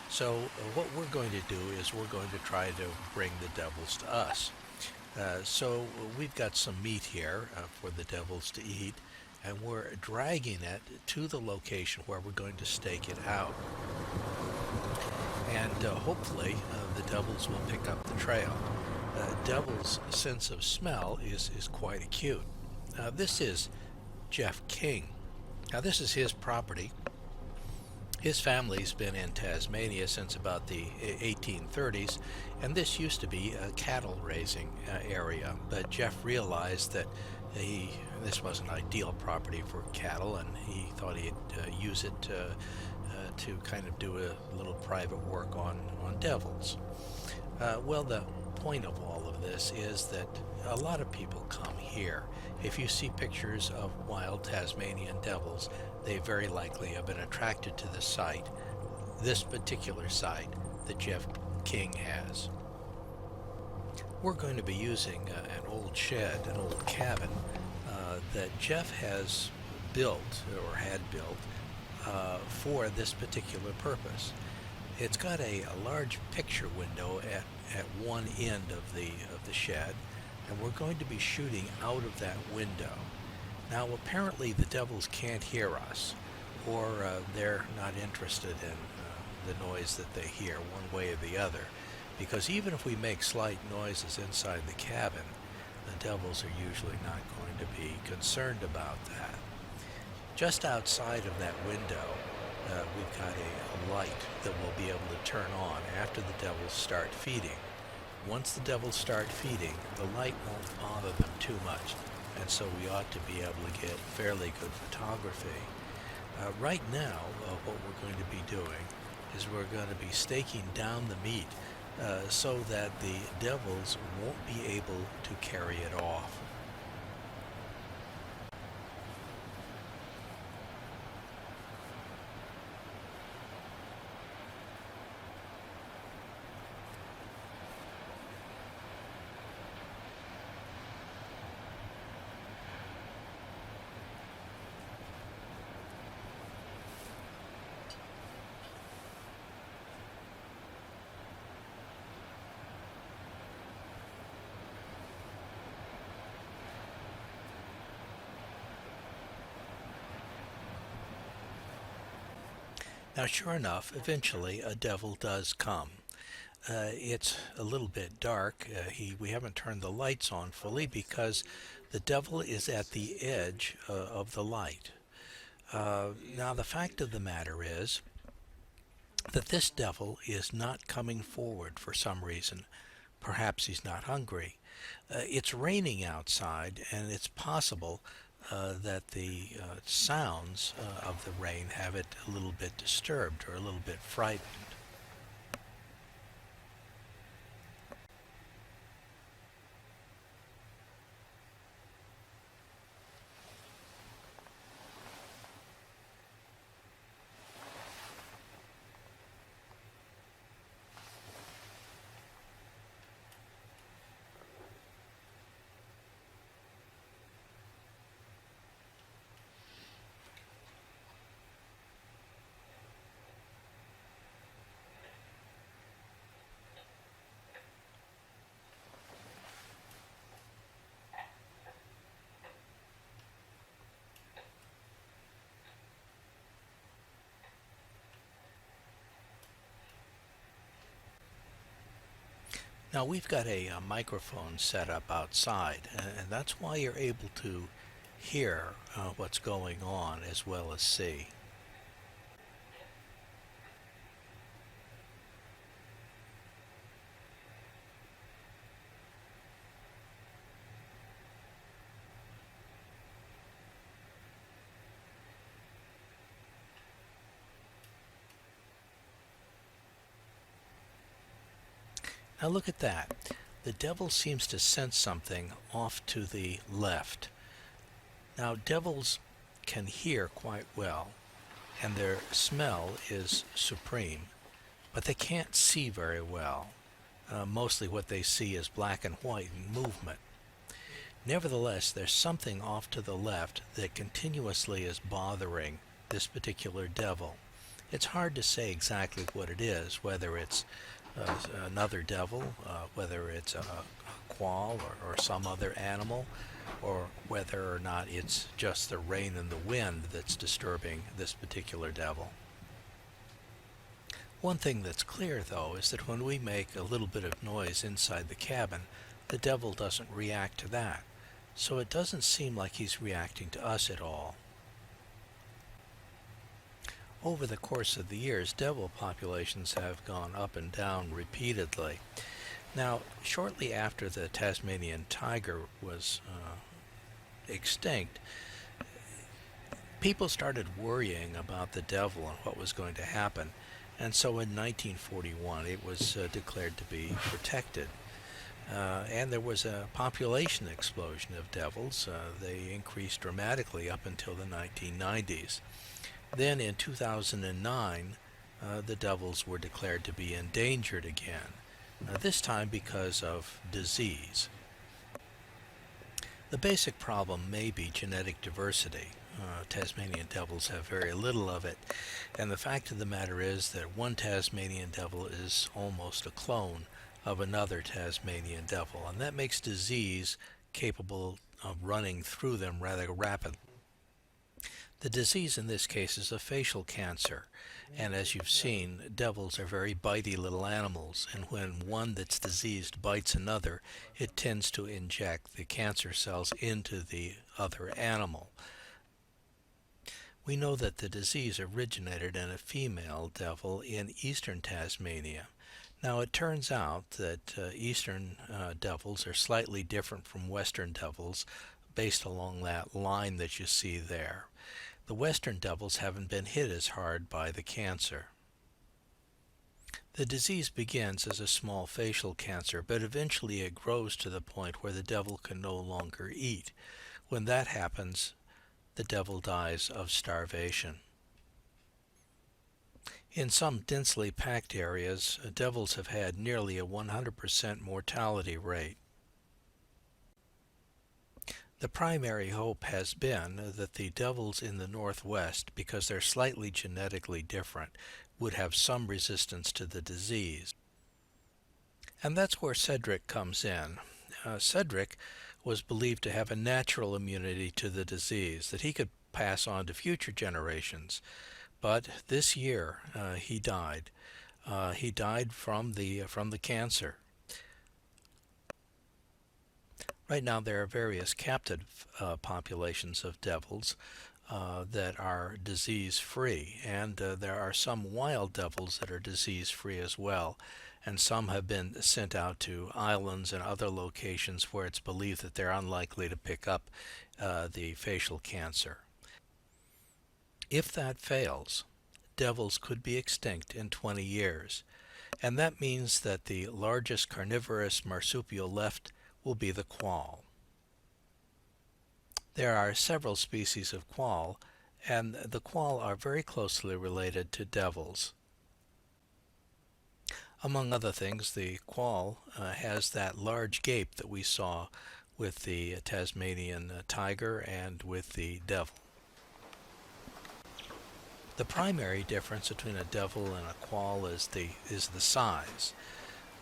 So what we're going to do is we're going to try to bring the devils to us. So we've got some meat here for the devils to eat, and we're dragging it to the location where we're going to stake it out. And hopefully the devils will pick up the trail. Devil's sense of smell is quite acute. This is Jeff King. Now, this is his property. His family's been in Tasmania since about the 1830s, and this used to be a cattle raising area, but Jeff realized that this was an ideal property for cattle, and he thought he'd use it to kind of do a little private work on devils. Well, the point of all of this is that a lot of people come here. If you see pictures of wild Tasmanian devils, they very likely have been attracted to the site, this particular site that Jeff King has. We're going to be using an old shed, an old cabin that Jeff has built or had built for this particular purpose. It's got a large picture window at one end of the shed, and we're going to be shooting out of that window. Now, apparently the devils can't hear us, or they're not interested in the noise that they hear one way or the other, because even if we make slight noises inside the cabin, the devils are usually not going to be concerned about that. Just outside of that window, we've got a light that we'll be able to turn on after the devils start feeding. Once the devils start feeding, the light won't bother them too much, and so we ought to be able to get fairly good photography. Right now, what we're going to be doing is we're going to be staking down the meat so that the devils won't be able to carry it off. Now, sure enough, eventually a devil does come. It's a little bit dark. We haven't turned the lights on fully because the devil is at the edge of the light. Now, the fact of the matter is that this devil is not coming forward for some reason. Perhaps he's not hungry. It's raining outside, and it's possible that the sounds of the rain have it a little bit disturbed or a little bit frightened. Now we've got a microphone set up outside, and that's why you're able to hear what's going on as well as see. Now look at that. The devil seems to sense something off to the left. Now devils can hear quite well, and their smell is supreme, but they can't see very well. Mostly what they see is black and white in movement. Nevertheless, there's something off to the left that continuously is bothering this particular devil. It's hard to say exactly what it is, whether it's another devil, whether it's a quoll or some other animal, or whether or not it's just the rain and the wind that's disturbing this particular devil. One thing that's clear, though, is that when we make a little bit of noise inside the cabin, the devil doesn't react to that. So it doesn't seem like he's reacting to us at all. Over the course of the years, devil populations have gone up and down repeatedly. Now, shortly after the Tasmanian tiger was extinct, people started worrying about the devil and what was going to happen, and so in 1941 it was declared to be protected. And there was a population explosion of devils. They increased dramatically up until the 1990s. Then in 2009, the devils were declared to be endangered again, this time because of disease. The basic problem may be genetic diversity. Tasmanian devils have very little of it, and the fact of the matter is that one Tasmanian devil is almost a clone of another Tasmanian devil, and that makes disease capable of running through them rather rapidly. The disease in this case is a facial cancer, and as you've seen, devils are very bitey little animals, and when one that's diseased bites another, it tends to inject the cancer cells into the other animal. We know that the disease originated in a female devil in eastern Tasmania. Now it turns out that eastern devils are slightly different from western devils based along that line that you see there. The western devils haven't been hit as hard by the cancer. The disease begins as a small facial cancer, but eventually it grows to the point where the devil can no longer eat. When that happens, the devil dies of starvation. In some densely packed areas, devils have had nearly a 100% mortality rate. The primary hope has been that the devils in the northwest, because they're slightly genetically different, would have some resistance to the disease. And that's where Cedric comes in. Cedric was believed to have a natural immunity to the disease that he could pass on to future generations. But this year he died. He died from the cancer. Right now there are various captive populations of devils. that are disease-free, and there are some wild devils that are disease-free as well, and some have been sent out to islands and other locations where it's believed that they're unlikely to pick up the facial cancer. If that fails, devils could be extinct in 20 years, and that means that the largest carnivorous marsupial left will be the quoll. There are several species of quoll, and the quoll are very closely related to devils. Among other things, the quoll has that large gape that we saw with the Tasmanian tiger and with the devil. The primary difference between a devil and a quoll is the size.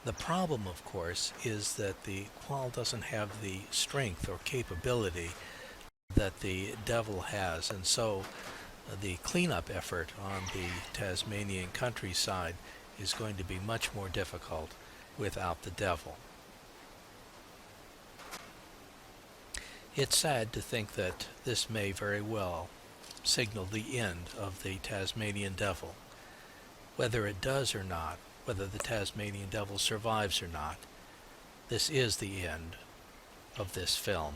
The problem, of course, is that the quoll doesn't have the strength or capability that the devil has, and so the cleanup effort on the Tasmanian countryside is going to be much more difficult without the devil. It's sad to think that this may very well signal the end of the Tasmanian devil. Whether it does or not, whether the Tasmanian devil survives or not, this is the end of this film.